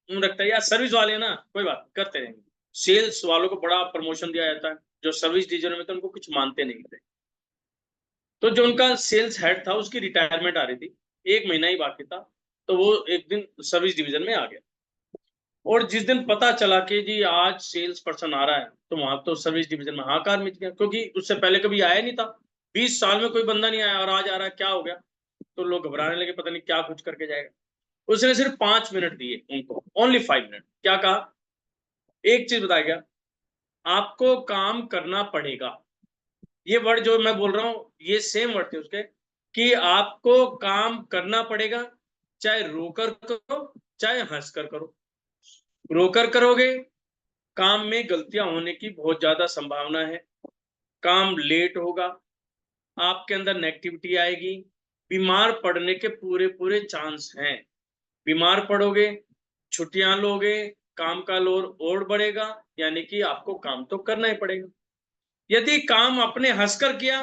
रखता है यार सर्विस वाले ना कोई बात करते रहेंगे, सेल्स वालों को बड़ा प्रमोशन दिया जाता है, जो सर्विस डिवीजन में थे उनको कुछ मानते नहीं थे। तो जो उनका सेल्स हेड था उसकी रिटायरमेंट आ रही थी, 1 महीना ही बाकी था, तो वो एक दिन सर्विस डिवीजन में आ गया। और जिस दिन पता चला कि जी आज सेल्स पर्सन आ रहा है, तो वहां तो सर्विस डिवीजन में हाहाकार मच गया, क्योंकि उससे पहले कभी आया नहीं था, 20 साल में कोई बंदा नहीं आया और आज आ रहा है, क्या हो गया। तो लोग घबराने लगे, पता नहीं क्या कुछ करके जाएगा। उसने सिर्फ 5 मिनट दिए उनको, ओनली 5 मिनट। क्या कहा, एक चीज बताया गया, आपको काम करना पड़ेगा। ये वर्ड जो मैं बोल रहा हूं, ये सेम वर्ड थे उसके, कि आपको काम करना पड़ेगा, चाहे रोकर करो चाहे हंसकर करो। रोकर करोगे, काम में गलतियां होने की बहुत ज्यादा संभावना है, काम लेट होगा, आपके अंदर नेगेटिविटी आएगी, बीमार पड़ने के पूरे पूरे चांस हैं। बीमार पड़ोगे, छुट्टियां लोगे, काम का लोड और बढ़ेगा, यानी कि आपको काम तो करना ही पड़ेगा। यदि काम अपने हंसकर किया,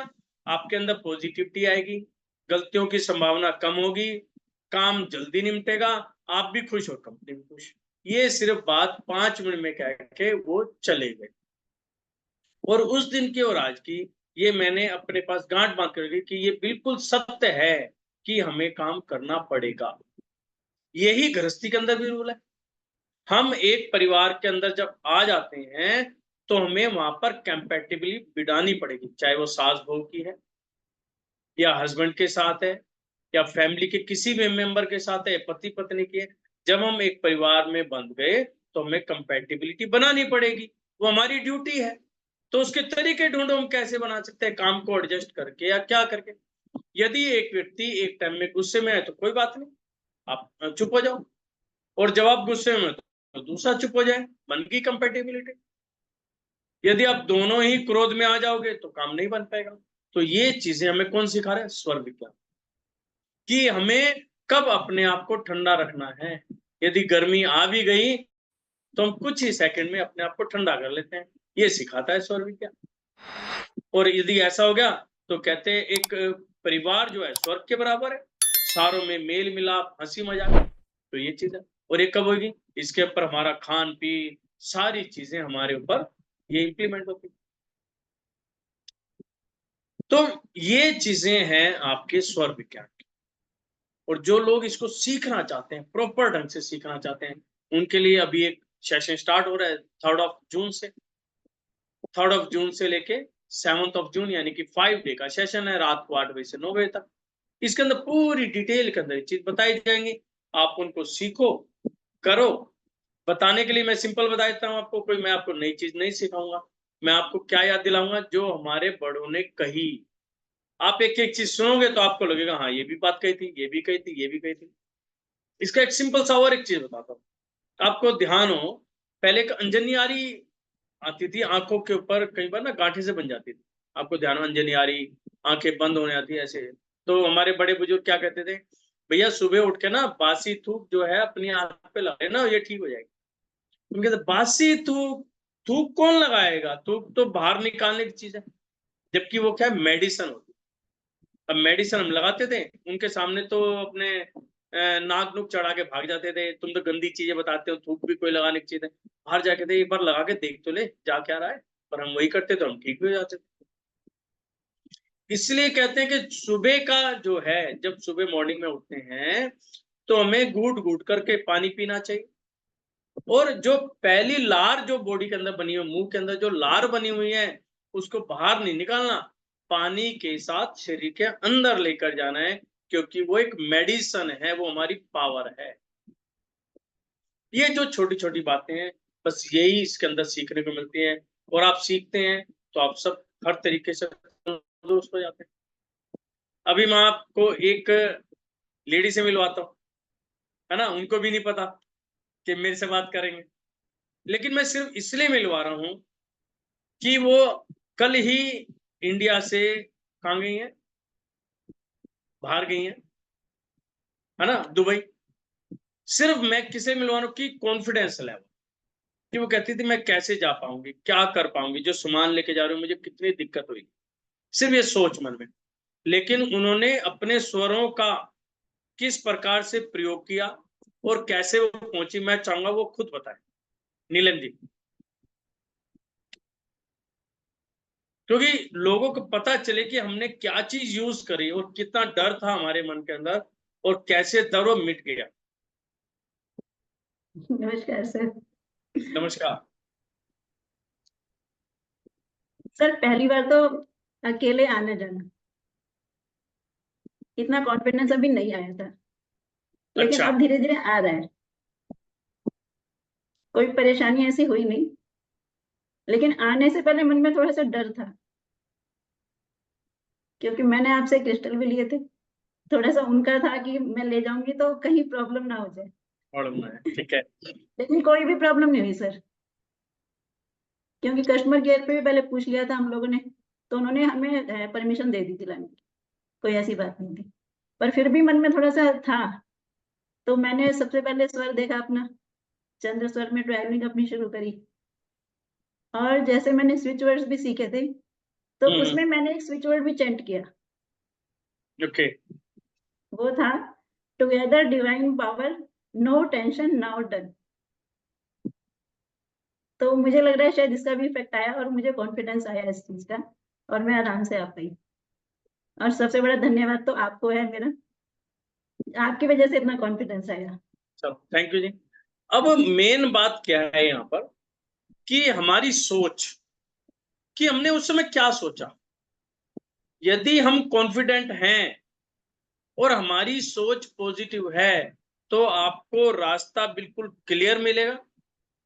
आपके अंदर पॉजिटिविटी आएगी, गलतियों की संभावना कम होगी, काम जल्दी निपटेगा, आप भी खुश और कंपनी भी खुश। ये सिर्फ बात 5 मिनट में कह के वो चले गए। और उस दिन की और आज की, ये मैंने अपने पास गांठ बांध कर रखी कि ये बिल्कुल सत्य है कि हमें काम करना पड़ेगा। यही गृहस्थी के अंदर भी रूल है। हम एक परिवार के अंदर जब आ जाते हैं, तो हमें वहां पर कंपैटिबिलिटी बिठानी पड़ेगी, चाहे वो सास बहू की है, या हस्बैंड के साथ है, या फैमिली के किसी भी मेंबर के साथ है, पति पत्नी की है। जब हम एक परिवार में बंध गए, तो हमें कंपैटिबिलिटी बनानी पड़ेगी, वो हमारी ड्यूटी है। तो उसके तरीके ढूंढो, हम कैसे बना सकते हैं, काम को एडजस्ट करके या क्या करके। यदि एक व्यक्ति एक टाइम में गुस्से में है, तो कोई बात नहीं, आप चुप हो जाओ, और जब आप गुस्से में तो दूसरा चुप हो जाए, बन गई कंपैटिबिलिटी। यदि आप दोनों ही क्रोध में आ जाओगे, तो काम नहीं बन पाएगा। तो ये चीजें हमें कौन सिखा रहा है, स्वर विज्ञान, कि हमें कब अपने आप को ठंडा रखना है। यदि गर्मी आ भी गई, तो हम कुछ ही सेकंड में अपने आप को ठंडा कर लेते हैं, ये सिखाता है स्वर विज्ञान। और यदि ऐसा हो गया, तो कहते हैं एक परिवार जो है स्वर्ग के बराबर है, सारों में मेल मिलाप, हंसी मजाक, तो ये चीज है। और ये कब होगी, इसके ऊपर हमारा खान पीन, सारी चीजें हमारे ऊपर ये इंप्लीमेंट होती। तो ये चीजें हैं आपके स्वर विज्ञान की। और जो लोग इसको सीखना चाहते हैं, प्रॉपर ढंग से सीखना चाहते हैं, उनके लिए अभी एक सेशन स्टार्ट हो रहा है 3 जून से। 3 जून से लेके 7 जून, यानी कि 5 डे का सेशन है, रात को 8 बजे से 9 बजे तक। इसके अंदर पूरी डिटेल के अंदर चीज बताई जाएंगी, आप उनको सीखो, करो। बताने के लिए मैं सिंपल बता देता हूँ आपको, कोई मैं आपको नई चीज नहीं सिखाऊंगा। मैं आपको क्या याद दिलाऊंगा, जो हमारे बड़ों ने कही। आप एक एक चीज सुनोगे तो आपको लगेगा हाँ ये भी बात कही थी, ये भी कही थी, ये भी कही थी। इसका एक सिंपल सा और एक चीज बताता हूँ, आपको ध्यान हो, पहले एक अंजनियारी आती थी आंखों के ऊपर, कई बार ना गांठे से बन जाती थी, आपको ध्यान हो, अंजनियारी, आंखें बंद होने आती ऐसे। तो हमारे बड़े बुजुर्ग क्या कहते थे, भैया सुबह उठ के ना बासी थूक जो है अपनी आंख पे लगा ना, ये ठीक हो जाएगी। उनके कहते बासी थूक, थूक कौन लगाएगा, थूक तो बाहर निकालने की चीज है, जबकि वो क्या है, मेडिसिन होती है। अब मेडिसिन हम लगाते थे, उनके सामने तो अपने नाक नुक चढ़ा के भाग जाते थे, तुम तो गंदी चीजें बताते हो, थूक भी कोई लगाने की चीज है। बाहर जाके थे, एक बार लगा के देख तो ले जा क्या रहा है। पर हम वही करते तो हम ठीक भी हो जाते थे। इसलिए कहते हैं कि सुबह का जो है, जब सुबह मॉर्निंग में उठते हैं, तो हमें घूट घूट करके पानी पीना चाहिए। और जो पहली लार जो बॉडी के अंदर बनी हुई, मुंह के अंदर जो लार बनी हुई है, उसको बाहर नहीं निकालना, पानी के साथ शरीर के अंदर लेकर जाना है, क्योंकि वो एक मेडिसिन है, वो हमारी पावर है। ये जो छोटी छोटी बातें हैं, बस यही इसके अंदर सीखने को मिलती है, और आप सीखते हैं तो आप सब हर तरीके से तंदुरुस्त हो जाते हैं। अभी मैं आपको एक लेडी से मिलवाता हूँ, है ना, उनको भी नहीं पता कि मेरे से बात करेंगे, लेकिन मैं सिर्फ इसलिए मिलवा रहा हूं कि वो कल ही इंडिया से कहाँ गई हैं, बाहर गई हैं, है ना, दुबई। सिर्फ मैं किसे मिलवा रहा हूं कि कॉन्फिडेंस लेवल, कि वो कहती थी मैं कैसे जा पाऊंगी, क्या कर पाऊंगी, जो सामान लेके जा रही हूँ मुझे कितनी दिक्कत हुई, सिर्फ ये सोच मन में। लेकिन उन्होंने अपने स्वरों का किस प्रकार से प्रयोग किया और कैसे वो पहुंची, मैं चाहूंगा वो खुद बताए, नीलम जी। क्योंकि लोगों को पता चले कि हमने क्या चीज यूज करी और कितना डर था हमारे मन के अंदर, और कैसे डर वो मिट गया। नमस्कार सर। नमस्कार। सर पहली बार तो अकेले आना जाना, इतना कॉन्फिडेंस अभी नहीं आया था, लेकिन अच्छा। अब धीरे धीरे आ रहा है। कोई परेशानी ऐसी हुई नहीं, लेकिन आने से पहले मन में थोड़ा सा डर था, क्योंकि मैंने आपसे क्रिस्टल भी लिए थे। थोड़ा सा उनका था कि मैं ले जाऊंगी तो कहीं प्रॉब्लम ना हो जाए, प्रॉब्लम है, ठीक है। लेकिन कोई भी प्रॉब्लम नहीं हुई सर। क्योंकि कस्टमर केयर पे भी पहले पूछ लिया था हम लोगों ने, तो उन्होंने हमें परमिशन दे दी थी लाने की, कोई ऐसी बात नहीं थी। पर फिर भी मन में थोड़ा सा था, तो मैंने सबसे पहले स्वर देखा अपना, चंद्र स्वर में ट्रैवलिंग अपनी शुरू करी। और जैसे मैंने स्विच वर्ड्स भी सीखे थे, तो उसमें मैंने एक स्विच वर्ड भी चेंट किया। ओके। वो था together divine power, no tension now done. तो मुझे लग रहा है शायद इसका भी इफेक्ट आया और मुझे कॉन्फिडेंस आया इस चीज का, और मैं आराम से आ पाई। और सबसे बड़ा धन्यवाद तो आपको है मेरा, आपकी वजह से इतना कॉन्फिडेंस आया। चलो, थैंक यू जी। अब मेन बात क्या है यहाँ पर कि हमारी सोच, कि हमने उस समय क्या सोचा। यदि हम कॉन्फिडेंट हैं और हमारी सोच पॉजिटिव है, तो आपको रास्ता बिल्कुल क्लियर मिलेगा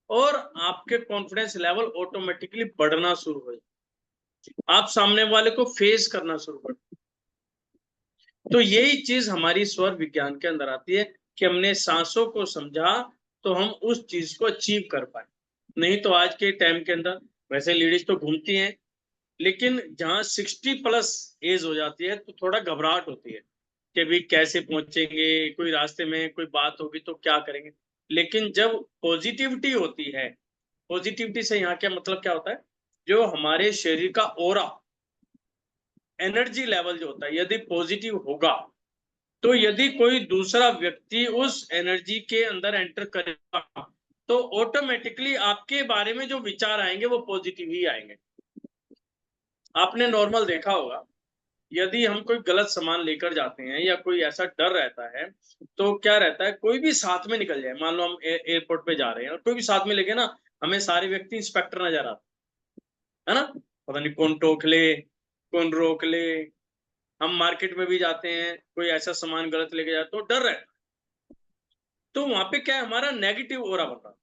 और आपके कॉन्फिडेंस लेवल ऑटोमेटिकली बढ़ना शुरू हो जाए, आप सामने वाले को फेस करना शुरू कर। तो यही चीज हमारी स्वर विज्ञान के अंदर आती है कि हमने सांसों को समझा तो हम उस चीज को अचीव कर पाए। नहीं तो आज के टाइम के अंदर वैसे लेडीज तो घूमती हैं, लेकिन जहां 60+ एज हो जाती है तो थोड़ा घबराहट होती है कि भी कैसे पहुंचेंगे, कोई रास्ते में कोई बात होगी तो क्या करेंगे। लेकिन जब पॉजिटिविटी होती है, पॉजिटिविटी से यहाँ क्या मतलब क्या होता है, जो हमारे शरीर का ऑरा, एनर्जी लेवल जो होता है, यदि पॉजिटिव होगा तो यदि कोई दूसरा व्यक्ति उस एनर्जी के अंदर एंटर करेगा तो ऑटोमेटिकली आपके बारे में जो विचार आएंगे वो पॉजिटिव ही आएंगे। आपने नॉर्मल देखा होगा, यदि हम कोई गलत सामान लेकर जाते हैं या कोई ऐसा डर रहता है, तो क्या रहता है, कोई भी साथ में निकल जाए, मान लो हम एयरपोर्ट पे जा रहे हैं और कोई भी साथ में लेके ना, हमें सारे व्यक्ति इंस्पेक्टर नजर आते है ना, पता नहीं कौन टोक ले, कौन रोक ले। हम मार्केट में भी जाते हैं, कोई ऐसा सामान गलत लेके जाए तो डर रहता है। तो वहां पे क्या है, हमारा नेगेटिव ऑरा बन रहा है।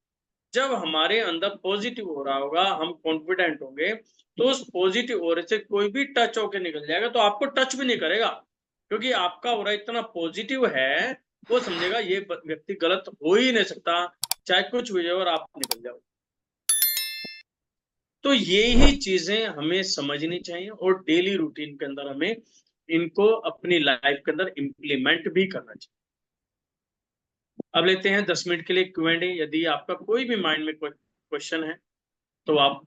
जब हमारे अंदर पॉजिटिव हो रहा होगा, हम कॉन्फिडेंट होंगे, तो उस पॉजिटिव ऑरे से कोई भी टच होके निकल जाएगा तो आपको टच भी नहीं करेगा, क्योंकि आपका ऑरा इतना पॉजिटिव है, वो समझेगा ये व्यक्ति गलत हो ही नहीं सकता, चाहे कुछ भी हो और आप निकल जाओ। तो ये ही चीजें हमें समझनी चाहिए और डेली रूटीन के अंदर हमें इनको अपनी लाइफ के अंदर इम्प्लीमेंट भी करना चाहिए। अब लेते हैं 10 मिनट के लिए Q&A। यदि आपका कोई भी माइंड में कोई क्वेश्चन है तो आप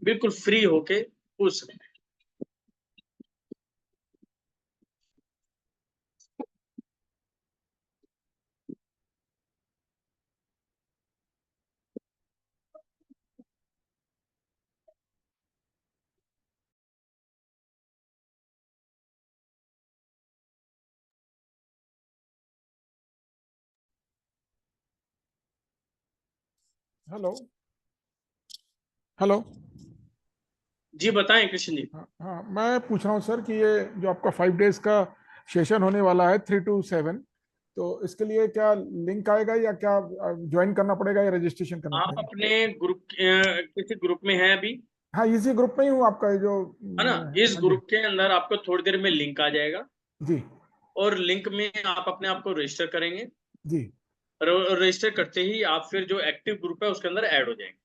बिल्कुल फ्री होके पूछ सकते हैं। Hello hello. जी बताएं कृष्ण जी। हाँ हाँ, मैं पूछ रहा हूँ सर कि ये जो आपका 5 डेज का सेशन होने वाला है 3 to 7, तो इसके लिए क्या लिंक आएगा या क्या ज्वाइन करना पड़ेगा या रजिस्ट्रेशन करना आप पड़ेगा? अपने ग्रुप किसी ग्रुप में हैं अभी, हाँ, इसी ग्रुप में ही हूँ आपका, ये जो है ना, इस हाँ जी ग्रुप के अंदर आपको थोड़ी देर में लिंक आ जाएगा जी और लिंक में आप अपने आप को रजिस्टर करेंगे। जी। रजिस्टर करते ही आप फिर जो एक्टिव ग्रुप है उसके अंदर ऐड हो जाएंगे।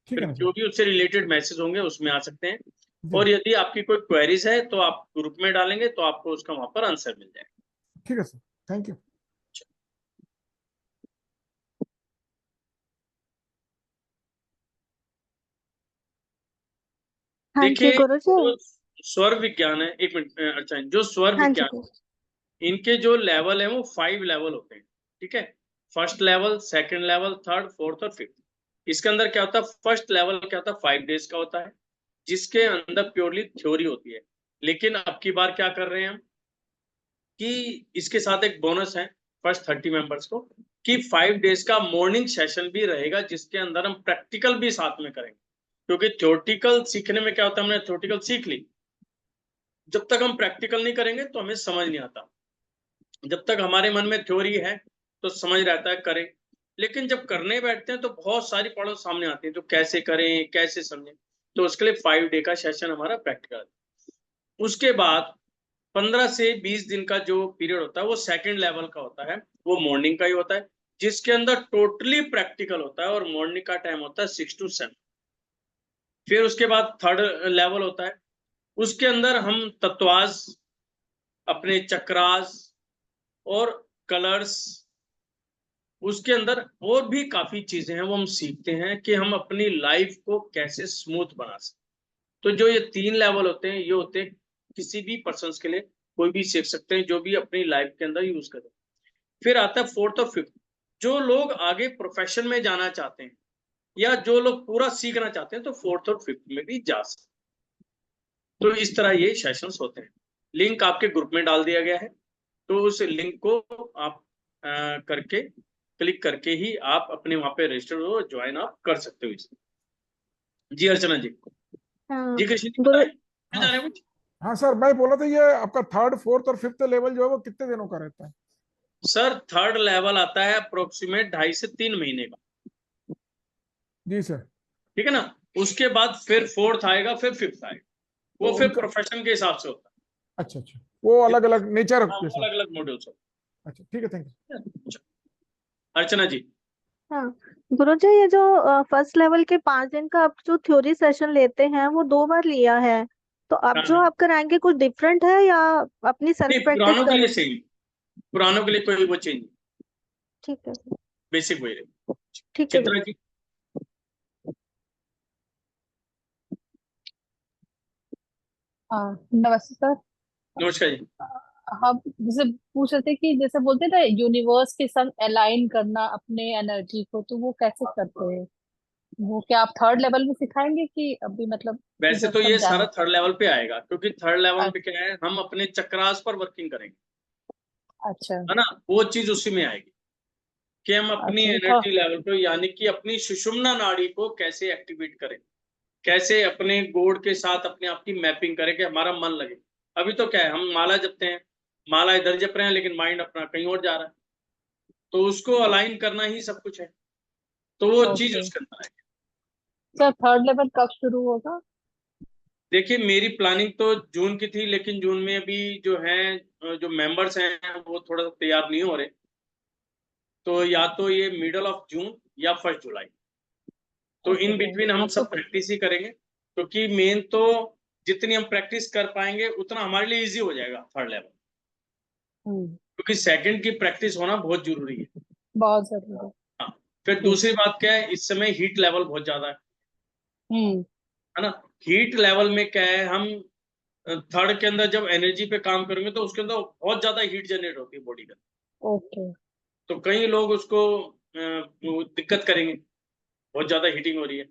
ठीक फिर है ना जो सर? भी उससे रिलेटेड मैसेज होंगे उसमें आ सकते हैं। जी और यदि आपकी कोई क्वेरीज है तो आप ग्रुप में डालेंगे तो आपको उसका वहां पर आंसर मिल जाएगा। ठीक है सर, थैंक यू। हाँ जी देखिए, गुरुजी। जो स्वर विज्ञान है, एक मिनट, अच्छा, जो स्वर हाँ जी विज्ञान, इनके जो लेवल है वो 5 लेवल होते हैं, ठीक है। First level, second level, third, fourth और फिफ्थ। इसके अंदर क्या होता है, फर्स्ट लेवल क्या होता है, 5 डेज का होता है, जिसके अंदर प्योरली थ्योरी होती है। लेकिन अब की बार क्या कर रहे हैं हम कि इसके साथ एक बोनस है फर्स्ट 30 मेंबर्स को, कि 5 डेज का मॉर्निंग सेशन भी रहेगा जिसके अंदर हम प्रैक्टिकल भी साथ में करेंगे, क्योंकि थ्योरेटिकल सीखने में क्या होता है, हमने थ्योरेटिकल सीख ली, जब तक हम प्रैक्टिकल नहीं करेंगे तो हमें समझ नहीं आता। जब तक हमारे मन में थ्योरी है तो समझ रहता है करें, लेकिन जब करने बैठते हैं तो बहुत सारी प्रॉब्लम सामने आती है, तो कैसे करें कैसे समझें, तो उसके लिए 5 डे का सेशन हमारा प्रैक्टिकल। उसके बाद 15 से 20 दिन का जो पीरियड होता है वो सेकंड लेवल का होता है, वो मॉर्निंग का ही होता है, जिसके अंदर टोटली प्रैक्टिकल होता है और मॉर्निंग का टाइम होता है 6 to 7। फिर उसके बाद थर्ड लेवल होता है, उसके अंदर हम तत्वाज, अपने चक्रास और कलर्स, उसके अंदर और भी काफी चीजें हैं वो हम सीखते हैं कि हम अपनी लाइफ को कैसे स्मूथ बना सकते। तो जो ये 3 लेवल होते हैं, ये होते हैं किसी भी पर्सन के लिए, कोई भी सीख सकते हैं जो भी अपनी लाइफ के अंदर यूज करे। फिर आता है 4th और 5th, जो लोग आगे प्रोफेशन में जाना चाहते हैं या जो लोग पूरा सीखना चाहते हैं तो 4th और 5th में भी जा सकते। तो इस तरह ये सेशंस होते हैं। लिंक आपके ग्रुप में डाल दिया गया है, तो उस लिंक को आप करके क्लिक करके ही आप अपने वहां पे रजिस्टर हो, ज्वाइन आप कर सकते हो इसमें। जी अर्चना जी। हाँ जी कृष्ण जी, गुरु बताएं, क्या जा रहे हैं कुछ? हाँ सर, मैं बोला था ये आपका 3rd, 4th और 5th लेवल जो है वो कितने दिनों का रहता है? सर थर्ड लेवल आता है अप्रोक्सीमेट 2.5 से 3 महीने का। जी सर। ठीक है ना, उसके बाद फिर 4th आएगा, फिर 5th आएगा, वो तो फिर उनका प्रोफेशन के हिसाब से होता है। अच्छा अच्छा, वो अलग अलग नेचर हाँ, के साथ। अलग अलग मॉड्यूल्स होते अच्छा ठीक है, थैंक यू। हैं। अर्चना जी। हाँ गुरुजी, ये जो फर्स्ट लेवल के 5 दिन का आप जो थ्योरी सेशन लेते हैं वो 2 बार लिया है, तो अब जो हाँ, आप कराएंगे कुछ डिफरेंट है या अपनी सेल्फ नहीं प्रैक्टिस पुरानों के लिए कर? सही, पुरानों के लिए कोई वो चेंज, ठीक है, बेसिक वही रहेगा। ठीक है चित्रा गुरु। जी। हाँ नमस्ते सर। नमस्कार जी। हम जैसे पूछ रहे थे कि जैसे बोलते थे यूनिवर्स के संग अलाइन करना अपने एनर्जी को, तो वो कैसे करते हैं? वो क्या आप थर्ड लेवल में सिखाएंगे कि अभी मतलब कि वैसे जब तो ये सारा समझाएं? थर्ड लेवल पे आएगा, क्योंकि थर्ड लेवल पे अच्छा। क्या है, हम अपने चक्रास पर वर्किंग करेंगे, अच्छा। है ना, वो चीज उसी में आएगी कि हम अपनी अच्छा, तो था। एनर्जी लेवल को, यानी कि अपनी सुषुम्ना नाड़ी को कैसे एक्टिवेट करें, कैसे अपने गोड के साथ अपने आप की मैपिंग करें कि हमारा मन लगे। अभी तो क्या है, हम माला जपते हैं, माला इधर जप रहे हैं लेकिन माइंड अपना कहीं और जा रहा है, तो उसको अलाइन करना ही सब कुछ है, तो वो चीज ओके उसके अंदर है। सर, थर्ड लेवल कब शुरू होगा? देखिए मेरी प्लानिंग तो जून की थी, लेकिन जून में अभी जो है, जो मेंबर्स हैं वो थोड़ा सा तैयार नहीं हो रहे, तो या तो ये मिडल ऑफ जून या 1 जुलाई, तो ओके इन सर, बिटवीन हम हाँ तो सब प्रैक्टिस ही करेंगे, क्योंकि मेन तो जितनी हम प्रैक्टिस कर पाएंगे उतना हमारे लिए इजी हो जाएगा थर्ड लेवल, क्योंकि सेकंड की प्रैक्टिस होना बहुत जरूरी है। बहुत जरूरी है। हाँ, फिर दूसरी बात क्या है, इस समय हीट लेवल बहुत ज्यादा हम्म। है ना। हीट लेवल में क्या है, हम थर्ड के अंदर जब एनर्जी पे काम करेंगे तो उसके अंदर बहुत ज्यादा हीट जनरेट होती है बॉडी का, ओके। तो कई लोग उसको वो दिक्कत करेंगे, बहुत ज्यादा हीटिंग हो रही है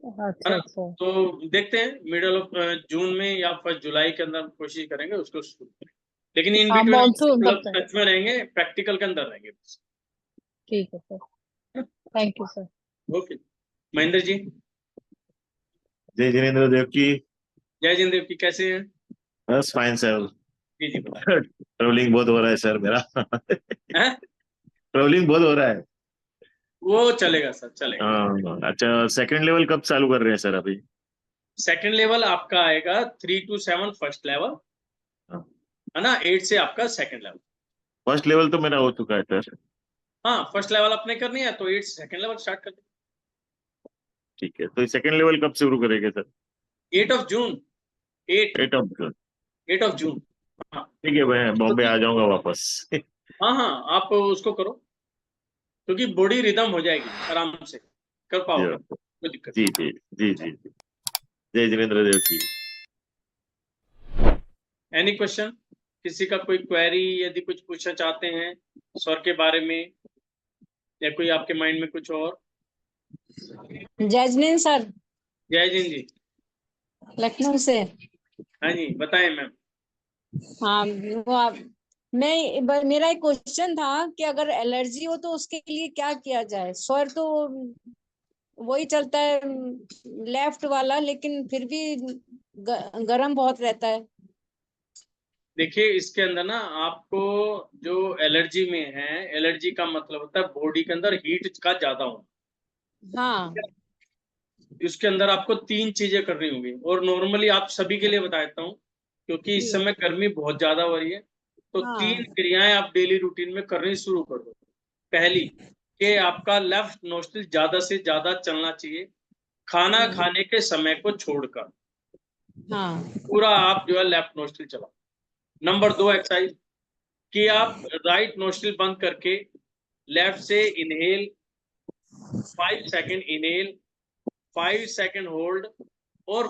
अच्छा ना। अच्छा। तो देखते हैं मिडल ऑफ जून में या 1 जुलाई के अंदर कोशिश करेंगे उसको शुरू करें, लेकिन इन हाँ, बिटवीन मानसून तब हम तक। टच में रहेंगे, प्रैक्टिकल के अंदर रहेंगे। ठीक है sir, thank you sir. Okay Mahendra ji. जय जिनेन्द्र देव की। जय जिंदेव की, कैसे हैं? बस फाइन सर। जी जी बताएं। ट्रेवलिंग बहुत हो रहा है सर मेरा। हैं? ट्रेवलिंग बहुत हो रहा है। वो चलेगा सर, चलेगा। हाँ, अच्छा सेकंड लेवल कब चालू कर रहे हैं सर अभी? सेकंड लेवल आपका आएगा 3 to 7 फर्स्ट लेवल, हाँ। है ना, 8 से आपका सेकंड लेवल। फर्स्ट लेवल तो मेरा हो चुका है सर। हाँ फर्स्ट लेवल आपने करनी है तो 8 से सेकंड लेवल स्टार्ट कर दो। ठीक है, तो सेकंड लेवल कब शुरू करेंगे sir? 8 of June, 8 8 of June. 8 of जून। हाँ ठीक है, मैं बॉम्बे आ जाऊंगा वापस। हाँ हाँ, आप उसको करो, क्योंकि बॉडी रिदम हो जाएगी, आराम से कर पाओगे, कोई दिक्कत जी नहीं। जी जी जी। जय जिनेन्द्र देव की। एनी क्वेश्चन, किसी का कोई क्वेरी, यदि कुछ पूछना चाहते हैं सर के बारे में, या कोई आपके माइंड में कुछ और? जय जिनेन्द्र सर, जय जिन जी। लखनऊ से। हाँ जी बताएं मैम। हाँ, वो आप मेरा एक क्वेश्चन था कि अगर एलर्जी हो तो उसके लिए क्या किया जाए। स्वर तो वही चलता है लेफ्ट वाला, लेकिन फिर भी गरम बहुत रहता है। देखिए इसके अंदर ना आपको जो एलर्जी में है, एलर्जी का मतलब होता है बॉडी के अंदर हीट का ज्यादा होना। हाँ इसके अंदर आपको 3 चीजें करनी होंगी, और नॉर्मली आप सभी के लिए बता देता हूँ क्योंकि इस जी। समय गर्मी बहुत ज्यादा हो रही है। तो हाँ 3 क्रियाएं आप डेली रूटीन में करनी शुरू कर दो। पहली कि आपका लेफ्ट नोस्ट्रिल ज्यादा से ज्यादा चलना चाहिए खाना खाने के समय को छोड़कर। हाँ पूरा आप जो है लेफ्ट नोस्ट्रिल चलाओ। नंबर 2 एक्सरसाइज कि आप राइट नोस्ट्रिल बंद करके लेफ्ट से inhale 5 second inhale 5 second hold और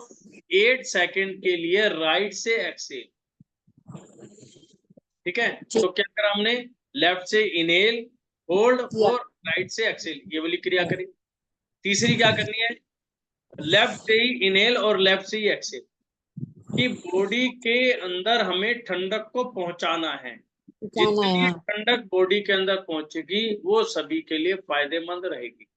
8 सेकंड के लिए राइट से एक्सेल। ठीक है, तो क्या करा हमने, लेफ्ट से इनहेल होल्ड और राइट से एक्सेल, ये वाली क्रिया करी। तीसरी क्या करनी है, लेफ्ट से ही इनहेल और लेफ्ट से ही एक्सेल, कि बॉडी के अंदर हमें ठंडक को पहुंचाना है। जितनी ठंडक बॉडी के अंदर पहुंचेगी वो सभी के लिए फायदेमंद रहेगी।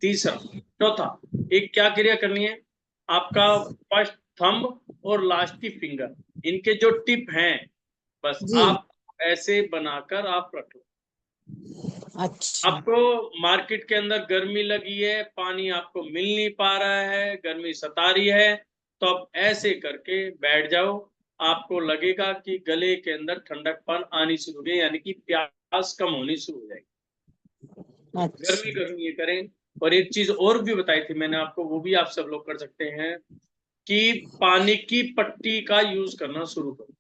तीसरा चौथा एक क्या क्रिया करनी है, आपका फर्स्ट थंब और लास्ट की फिंगर, इनके जो टिप हैं बस आप ऐसे बनाकर आप रख लो। अच्छा आपको मार्केट के अंदर गर्मी लगी है, पानी आपको मिल नहीं पा रहा है, गर्मी सता रही है, तो आप ऐसे करके बैठ जाओ। आपको लगेगा कि गले के अंदर ठंडकपन आनी शुरू हो गई, यानी कि प्यास कम होनी शुरू हो जाएगी। गर्मी गर्मी ये करें। और एक चीज और भी बताई थी मैंने आपको, वो भी आप सब लोग कर सकते हैं कि पानी की पट्टी का यूज करना शुरू करो।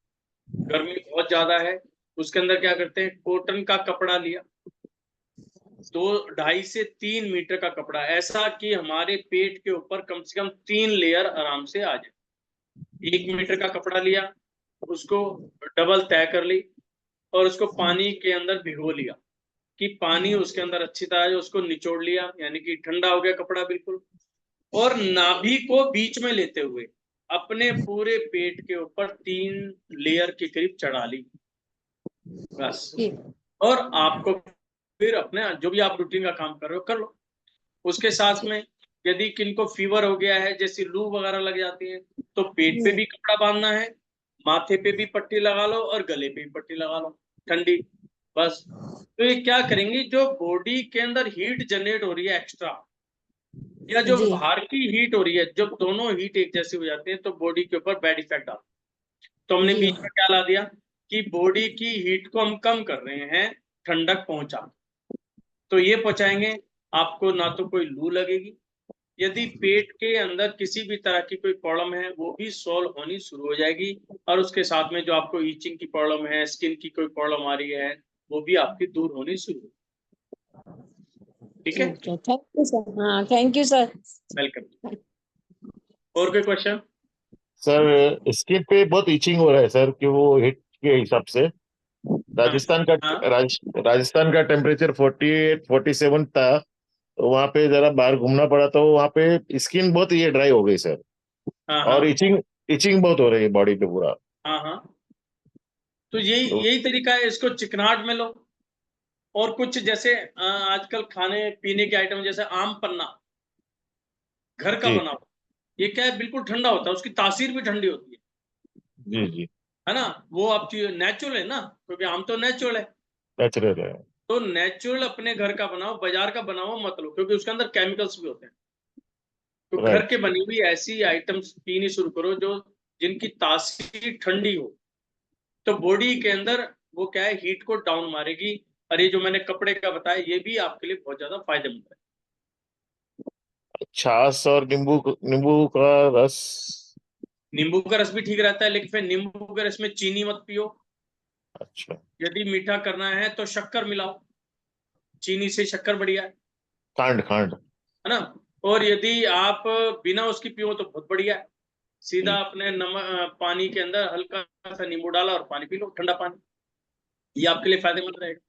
गर्मी बहुत ज्यादा है, उसके अंदर क्या करते हैं, कॉटन का कपड़ा लिया, 2.5 से 3 मीटर का कपड़ा, ऐसा कि हमारे पेट के ऊपर कम से कम 3 लेयर आराम से आ जाए। 1 मीटर का कपड़ा लिया, उसको डबल तय कर ली और उसको पानी के अंदर भिगो लिया कि पानी उसके अंदर अच्छी तरह उसको निचोड़ लिया, यानी कि ठंडा हो गया कपड़ा बिल्कुल। और नाभि को बीच में लेते हुए अपने पूरे पेट के ऊपर 3 लेयर के करीब चढ़ा ली बस। और आपको फिर अपने जो भी आप रूटीन का काम कर रहे हो कर लो। उसके साथ में यदि किनको फीवर हो गया है, जैसे लू वगैरह लग जाती है, तो पेट पे भी कपड़ा बांधना है, माथे पे भी पट्टी लगा लो और गले पे भी पट्टी लगा लो ठंडी बस। तो ये क्या करेंगे, जो बॉडी के अंदर हीट जनरेट हो रही है एक्स्ट्रा, या जो बाहर की हीट हो रही है, जब दोनों हीट एक जैसी हो जाती है तो बॉडी के ऊपर बैड इफेक्ट आता है। तो हमने बीच में क्या ला दिया कि बॉडी की हीट को हम कम कर रहे हैं, ठंडक पहुंचा। तो ये पहुंचाएंगे, आपको ना तो कोई लू लगेगी, यदि पेट के अंदर किसी भी तरह की कोई प्रॉब्लम है वो भी सॉल्व होनी शुरू हो जाएगी, और उसके साथ में जो आपको ईचिंग की प्रॉब्लम है, स्किन की कोई प्रॉब्लम आ रही है, वो भी आपकी दूर होनी शुरू। ठीक है, थैंक यू सर। हाँ थैंक यू सर। वेलकम। और कोई क्वेश्चन? सर स्किन पे बहुत इचिंग हो रहा है सर, कि वो हिट के हिसाब से राजस्थान का हाँ। राजस्थान का टेम्परेचर 48 47 था, तो वहां पे जरा बाहर घूमना पड़ा, तो वहां पे स्किन बहुत ये ड्राई हो गई सर, हाँ और हाँ इचिंग बहुत हो रही है बॉडी पे पूरा। हाँ हाँ, तो यही तो यही तरीका है, इसको चिकनाहट में लो। और कुछ जैसे आजकल खाने पीने के आइटम, जैसे आम पन्ना घर का जी बनाओ, ये क्या है, बिल्कुल ठंडा होता है, उसकी तासीर भी ठंडी होती जी जी, है ना। वो आपकी नेचुरल है ना, क्योंकि आम तो नेचुरल है। नेचुरल है। तो नेचुरल अपने घर का बनाओ, बाजार का बनाओ मत लो, क्योंकि उसके अंदर केमिकल्स भी होते हैं। तो घर राइट। के बनी हुई ऐसी आइटम्स पीनी शुरू करो जो जिनकी तासीर ठंडी हो, तो बॉडी के अंदर वो क्या है, हीट को डाउन मारेगी। और ये जो मैंने कपड़े का बताया, ये भी आपके लिए बहुत ज्यादा फायदेमंद है। छाछ और नींबू का रस। नींबू का रस भी ठीक रहता है, लेकिन फिर नींबू के रस में चीनी मत पियो। अच्छा। यदि मीठा करना है तो शक्कर मिलाओ, चीनी से शक्कर बढ़िया खांड खांड। है ना। और यदि आप बिना उसकी पियो तो बहुत बढ़िया है, सीधा जी। अपने नमक पानी के अंदर हल्का सा नींबू डाला और पानी पी लो, ठंडा पानी, ये आपके लिए फायदेमंद रहेगा।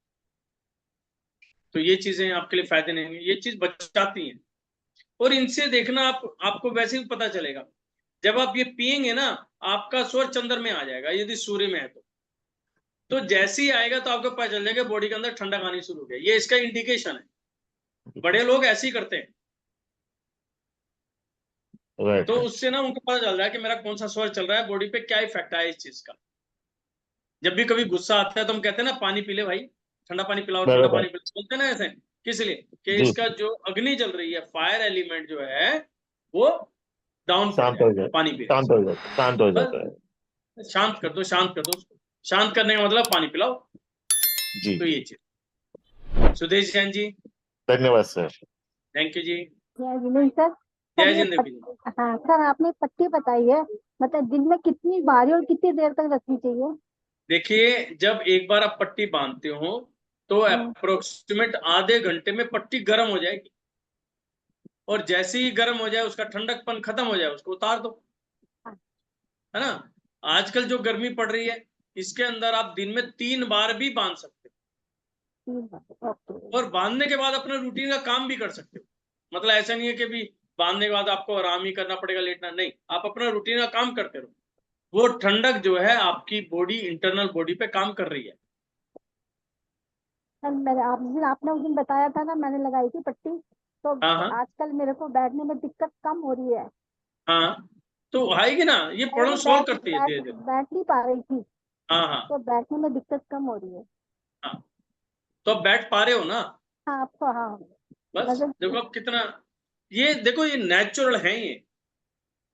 तो ये चीजें आपके लिए फायदे नहीं, ये चीज बचाती हैं। और इनसे देखना, आपको वैसे भी पता चलेगा, जब आप ये पिएंगे ना, आपका स्वर चंद्र में आ जाएगा, यदि सूर्य में है तो जैसे ही आएगा तो आपको पता चल जाएगा बॉडी के अंदर ठंडक आनी शुरू हो गई, ये इसका इंडिकेशन है। बड़े लोग ऐसे ही करते हैं, राइट तो उससे ना उनको पता चल रहा है कि मेरा कौन सा स्वर चल रहा है, बॉडी पे क्या इफेक्ट आया इस चीज का। जब भी कभी गुस्सा आता है तो हम कहते हैं ना पानी पी ले भाई, ठंडा पानी पिलाओ, ठंडा बराबर पानी पिलाओ, बोलते हैं ना ऐसे, किस लिए कि जी इसका जो अग्नि जल रही है, फायर एलिमेंट जो है वो डाउन पड़ शांत हो जाए जाता, पानी पीने शांत से। हो जाता, शांत हो जाता है। बस शांत कर दो, शांत कर दो उसको। शांत करने का मतलब पानी पिलाओ, जी तो ये चीज। सुदेश जैन जी, धन्यवाद सर। थैंक यू जी। जय जिनेन्द्र सर। जय सर ये जिंदगी जी। हाँ सर, आपने पट्टी बताई है, मतलब दिन में कितनी बारी और कितनी देर तक रखनी चाहिए? देखिए, जब एक बार आप पट्टी बांधते हो तो अप्रोक्सीमेट आधे घंटे में पट्टी गर्म हो जाएगी, और जैसे ही गर्म हो जाए, उसका ठंडकपन खत्म हो जाए, उसको उतार दो, है ना। आजकल जो गर्मी पड़ रही है, इसके अंदर आप दिन में 3 बार भी बांध सकते हो, और बांधने के बाद अपना रूटीन का काम भी कर सकते हो। मतलब ऐसा नहीं है कि भी बांधने के बाद आपको आराम ही करना पड़ेगा, लेटना नहीं, आप अपना रूटीन का काम करते रहो। वो ठंडक जो है आपकी बॉडी, इंटरनल बॉडी पे काम कर रही है। सर आपने उस दिन बताया था ना, मैंने लगाई थी पट्टी, तो हाँ आजकल मेरे को बैठने में दिक्कत कम हो रही है। हाँ, तो आएगी ना, ये प्रॉब्लम सॉल्व करती है धीरे धीरे। बैठ नहीं पा रही थी, हाँ हाँ तो बैठने में दिक्कत कम हो रही है। हाँ, तो आप बैठ पा रहे हो ना। हाँ आपको, हाँ बस वजन देखो अब कितना, ये देखो ये नेचुरल है, ये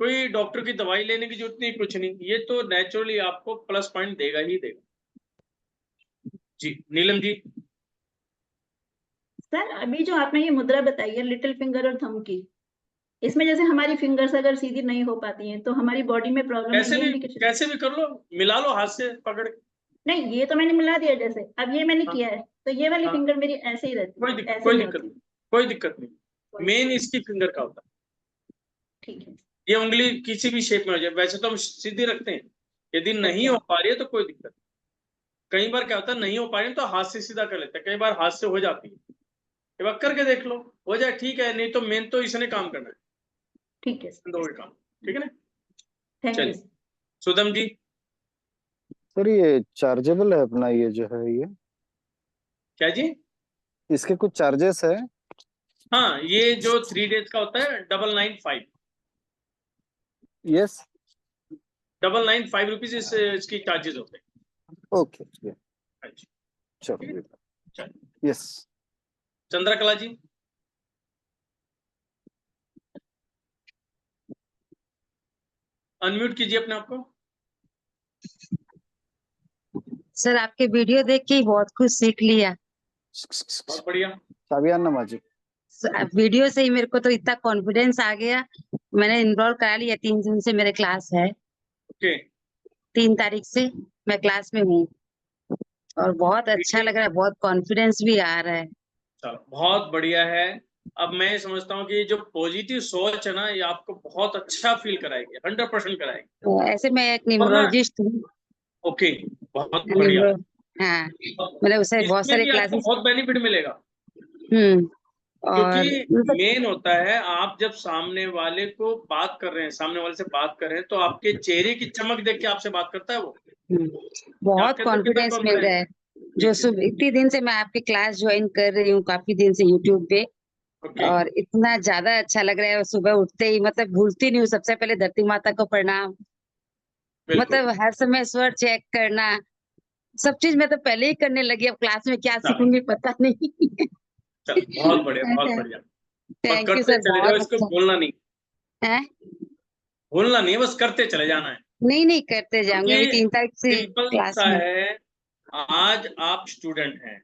कोई डॉक्टर की दवाई लेने की जरूरत नहीं, कुछ नहीं, ये तो नेचुरली आपको प्लस पॉइंट देगा ही देगा। जी नीलम जी। सर अभी जो आपने ये मुद्रा बताई है लिटिल फिंगर और थंब की, इसमें जैसे हमारी फिंगर्स अगर सीधी नहीं हो पाती हैं तो हमारी बॉडी में प्रॉब्लम है, ये इंडिकेशन? कैसे भी कर लो, मिला लो हाथ से पकड़ के। नहीं, ये तो मैंने मिला दिया, जैसे अब ये मैंने हाँ, किया है, तो ये वाली हाँ, फिंगर मेरी ऐसे ही रहती कोई है, दिक्कत ऐसे कोई ही दिक्कत होती नहीं, कोई दिक्कत नहीं। मेन इसकी फिंगर का होता है, ठीक है। ये उंगली किसी भी शेप में हो जाए, वैसे तो हम सीधी रखते हैं, यदि नहीं हो पा रही है तो कोई दिक्कत नहीं। कई बार क्या होता है, नहीं हो पा रही है तो हाथ से सीधा कर लेते हैं, कई बार हाथ से हो जाती है, एक बार करके देख लो, हो जाए ठीक है, नहीं तो मेन तो इसने काम करना है, ठीक है, दो ही काम, ठीक है ना। Thank you. चलिए सुदम जी। सर ये चार्जेबल है अपना, ये जो है ये क्या जी? इसके कुछ चार्जेस है? हाँ, ये जो 3 डेज का होता है 995, यस 995 रुपीज इसकी चार्जेस होते हैं। ओके हाँ जी, चलो चलिए। यस। चंद्रकला जी। अनम्यूट कीजिए अपने आप को। सर आपके वीडियो देख के ही बहुत कुछ सीख लिया। बहुत बढ़िया। साबियाना माजिद। वीडियो से ही मेरे को तो इतना कॉन्फिडेंस आ गया, मैंने इनरोल करा लिया, 3 जून से मेरे क्लास है, ओके 3 तारीख से मैं क्लास में हूँ, और बहुत अच्छा लग रहा है, बहुत कॉन्फिडेंस भी आ रहा है। चलो बहुत बढ़िया है। अब मैं समझता हूँ कि जो पॉजिटिव सोच है ना, ये आपको बहुत अच्छा फील कराएगी, 100% कराएगी। तो ऐसे मैं एक और ना, न्यूमरोलॉजिस्ट हूँ। ओके बहुत बढ़िया। हाँ, मतलब उससे बहुत इसमें सारे भी आपको क्लासेस। बहुत बेनिफिट मिलेगा, और क्योंकि मेन होता है आप जब सामने वाले को बात कर रहे हैं, सामने वाले से बात कर रहे हैं, तो आपके चेहरे की चमक देख के आपसे बात करता है वो, बहुत आपके अंदर कितना कॉन्फिडेंस मिल रहा है। जो जी, जी। इतनी दिन से मैं आपकी क्लास ज्वाइन कर रही हूँ, काफी दिन से यूट्यूब पे, ओके और इतना ज्यादा अच्छा लग रहा है। सुबह उठते ही मतलब भूलती नहीं हूँ, सबसे पहले धरती माता को प्रणाम, बिल्कुल। मतलब हर समय स्वर चेक करना, सब चीज मैं तो पहले ही करने लगी, अब क्लास में क्या चलो सीखूंगी पता नहीं। चलो बहुत बढ़िया, बहुत बढ़िया। और थैंक यू करते सर, चले जाओ, बहुत इसको अच्छा भूलना नहीं, है। भूलना नहीं, बस करते चले जाना है। नहीं नहीं, करते जाऊंगी, अभी 3 तारीख से सिंपल क्लास सा में। है, आज आप स्टूडेंट हैं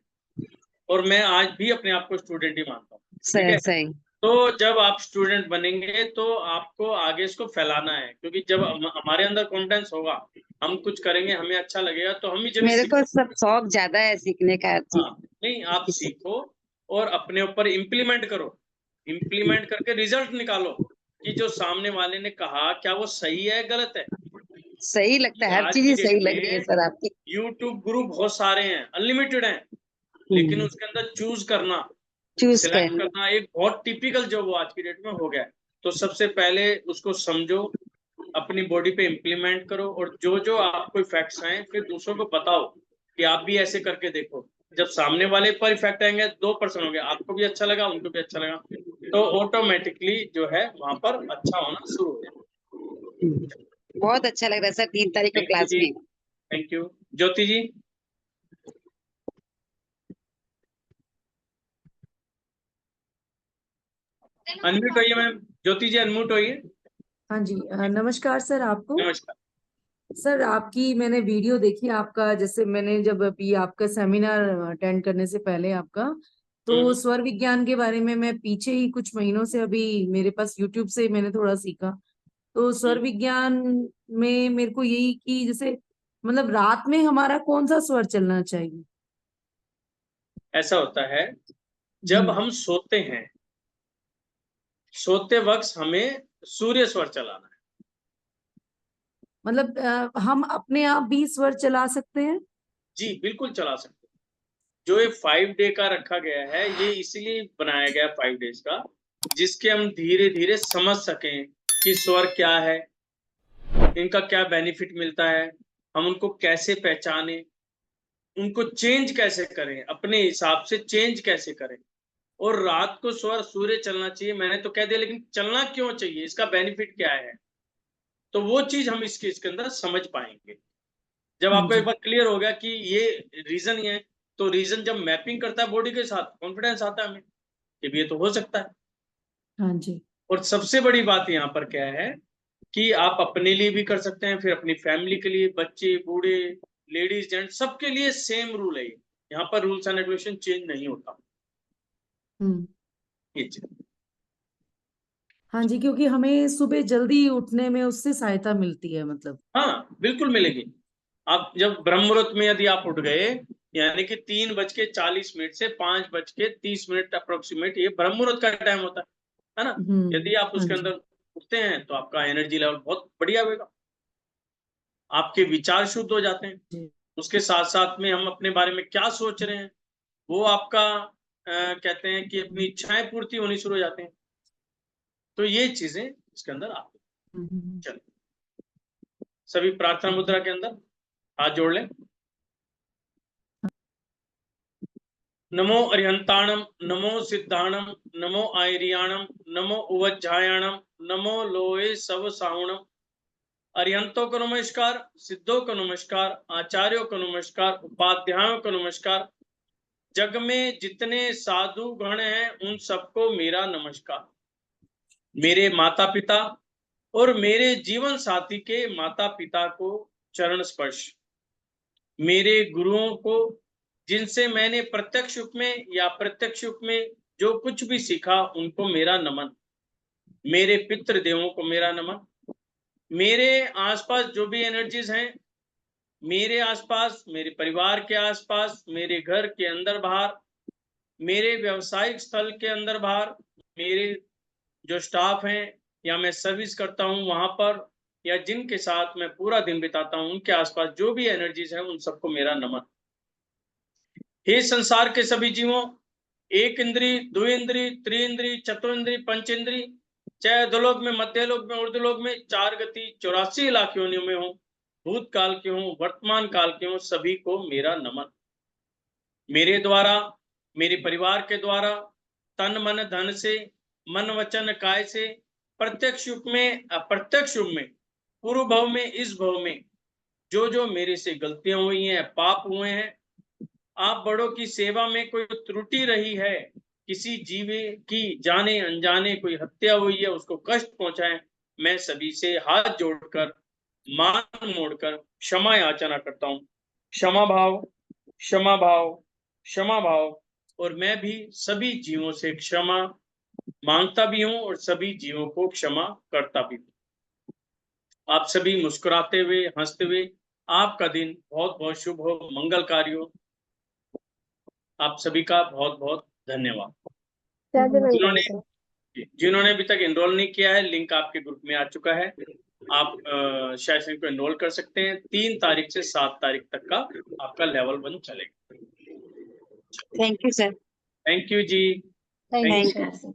और मैं आज भी अपने आप को स्टूडेंट ही मानता हूँ, ठीक है। सही। तो जब आप स्टूडेंट बनेंगे तो आपको आगे इसको फैलाना है, क्योंकि जब हमारे अंदर कॉन्फिडेंस होगा, हम कुछ करेंगे, हमें अच्छा लगेगा, तो हम ही जब मेरे को सब शौक ज्यादा है सीखने का। हाँ, नहीं आप सीखो और अपने ऊपर इम्प्लीमेंट करो, इम्प्लीमेंट करके रिजल्ट निकालो कि जो सामने वाले ने कहा क्या वो सही है गलत है। सही लगता है, हर आज चीज की ही सही डेट लग रही है में सर आपकी। यूट्यूब गुरु बहुत सारे हैं, अनलिमिटेड हैं, लेकिन उसके अंदर चूज करना, चूज सिलेक्ट करना। करना एक बहुत टिपिकल जो वो आज की डेट में हो गया है। तो सबसे पहले उसको समझो, अपनी बॉडी पे इम्प्लीमेंट करो, और जो जो आपको इफेक्ट्स आए फिर दूसरों को बताओ कि आप भी ऐसे करके देखो। जब सामने वाले पर इफेक्ट आएंगे, 2% हो गया, आपको भी अच्छा लगा, उनको भी अच्छा लगा, तो ऑटोमेटिकली जो है वहां पर अच्छा होना शुरू हो जाए। बहुत अच्छा लग रहा है सर 3 तारीख को थैंक यू क्लास जी, में। Thank you. Jyoti ji, unmute होइए मैम। ज्योति जी अनम्यूट होइए। हाँ जी, नमस्कार सर आपको। नमस्कार। सर आपकी मैंने वीडियो देखी आपका, जैसे मैंने जब अभी आपका सेमिनार अटेंड करने से पहले आपका, तो स्वर विज्ञान के बारे में मैं पीछे ही कुछ महीनों से अभी मेरे पास यूट्यूब से मैंने थोड़ा सीखा। तो स्वर विज्ञान में मेरे को यही कि जैसे मतलब रात में हमारा कौन सा स्वर चलना चाहिए? ऐसा होता है, जब हम सोते हैं, सोते वक्त हमें सूर्य स्वर चलाना है। मतलब हम अपने आप भी स्वर चला सकते हैं? जी बिल्कुल चला सकते हैं। जो ये 5 डे का रखा गया है, ये इसीलिए बनाया गया 5 डेज का, जिसके हम धीरे धीरे समझ सकें कि स्वर क्या है, इनका क्या बेनिफिट मिलता है, हम उनको कैसे पहचाने, उनको चेंज कैसे करें, अपने हिसाब से चेंज कैसे करें। और रात को स्वर सूर्य चलना चाहिए, मैंने तो कह दिया, लेकिन चलना क्यों चाहिए, इसका बेनिफिट क्या है, तो वो चीज हम इसके अंदर समझ पाएंगे। जब आपको एक बार क्लियर हो गया कि ये रीजन ही है, तो रीजन जब मैपिंग करता है बॉडी के साथ, कॉन्फिडेंस आता है हमें कि भी ये तो हो सकता है। हाँ जी। और सबसे बड़ी बात यहाँ पर क्या है कि आप अपने लिए भी कर सकते हैं, फिर अपनी फैमिली के लिए, बच्चे, बूढ़े, लेडीज, जेंट, सबके लिए सेम रूल है। यहाँ पर रूल्स एंड रेगुलेशन चेंज नहीं होता। ये चीज। हाँ जी, क्योंकि हमें सुबह जल्दी उठने में उससे सहायता मिलती है मतलब। हाँ बिल्कुल मिलेगी। आप जब ब्रह्म मुहूर्त में यदि आप उठ गए, यानी कि 3:40 से 5:30 अप्रोक्सीमेट, ये ब्रह्म मुहूर्त का टाइम होता है ना। यदि आप उसके अंदर उठते हैं तो आपका एनर्जी लेवल बहुत बढ़िया होगा, आपके विचार शुद्ध हो जाते हैं। उसके साथ साथ में हम अपने बारे में क्या सोच रहे हैं, वो आपका कहते हैं कि अपनी इच्छाएं पूर्ति होनी शुरू हो जाते हैं। तो ये चीजें इसके अंदर आती हैं। चलो सभी प्रार्थना मुद्रा के अंदर हाथ जोड़ लें। नमो अरिहंताणम, नमो सिद्धाणम, नमो आयरियाणम, नमो उवज्जायाणम, नमो लोए सब साहुणम। अरिहंतों को नमस्कार, सिद्धों को नमस्कार, आचार्यों को नमस्कार, उपाध्यायों को नमस्कार, जग में जितने साधु गण हैं उन सबको मेरा नमस्कार। मेरे माता पिता और मेरे जीवन साथी के माता पिता को चरण स्पर्श, मेरे गुरुओं को जिनसे मैंने प्रत्यक्ष रूप में या प्रत्यक्ष रूप में जो कुछ भी सीखा उनको मेरा नमन, मेरे पितृ देवों को मेरा नमन, मेरे आसपास जो भी एनर्जीज हैं, मेरे आसपास, मेरे परिवार के आसपास, मेरे घर के अंदर बाहर, मेरे व्यवसायिक स्थल के अंदर बाहर, मेरे जो स्टाफ हैं या मैं सर्विस करता हूं वहां पर, या जिनके साथ मैं पूरा दिन बिताता हूं उनके आसपास जो भी एनर्जीज हैं उन सबको मेरा नमन। हे संसार के सभी जीवों, एक इंद्री, दो इंद्री, त्रिइंद्री, चतुर्इंद्री, पंचेंद्री, चाहे अधोलोक में, मध्यलोक में, ऊर्ध्वलोक में, 4 गति 84 लाख योनियों में हो, भूतकाल के हो, वर्तमान काल के हो, सभी को मेरा नमन। मेरे द्वारा, मेरे परिवार के द्वारा, तन मन धन से, मन वचन काय से, प्रत्यक्ष रूप में, अप्रत्यक्ष रूप में, पूर्व भव में, इस भव में जो जो मेरे से गलतियां हुई हैं, पाप हुए हैं, आप बड़ों की सेवा में कोई त्रुटि रही है, किसी जीव की जाने अनजाने कोई हत्या हुई है, उसको कष्ट पहुंचाए, मैं सभी से हाथ जोड़कर, मान मोड़कर क्षमा याचना करता हूं। क्षमा भाव, क्षमा भाव, क्षमा भाव। और मैं भी सभी जीवों से क्षमा मांगता भी हूं और सभी जीवों को क्षमा करता भी हूं। आप सभी मुस्कुराते हुए, हंसते हुए, आपका दिन बहुत बहुत शुभ हो, मंगलकारी हो। आप सभी का बहुत बहुत धन्यवाद। जिन्होंने अभी तक एनरोल नहीं किया है, लिंक आपके ग्रुप में आ चुका है, आप सेशन को एनरोल कर सकते हैं। 3 तारीख से 7 तारीख तक का आपका लेवल 1 चलेगा। Thank you sir. Thank you जी। Thank you sir.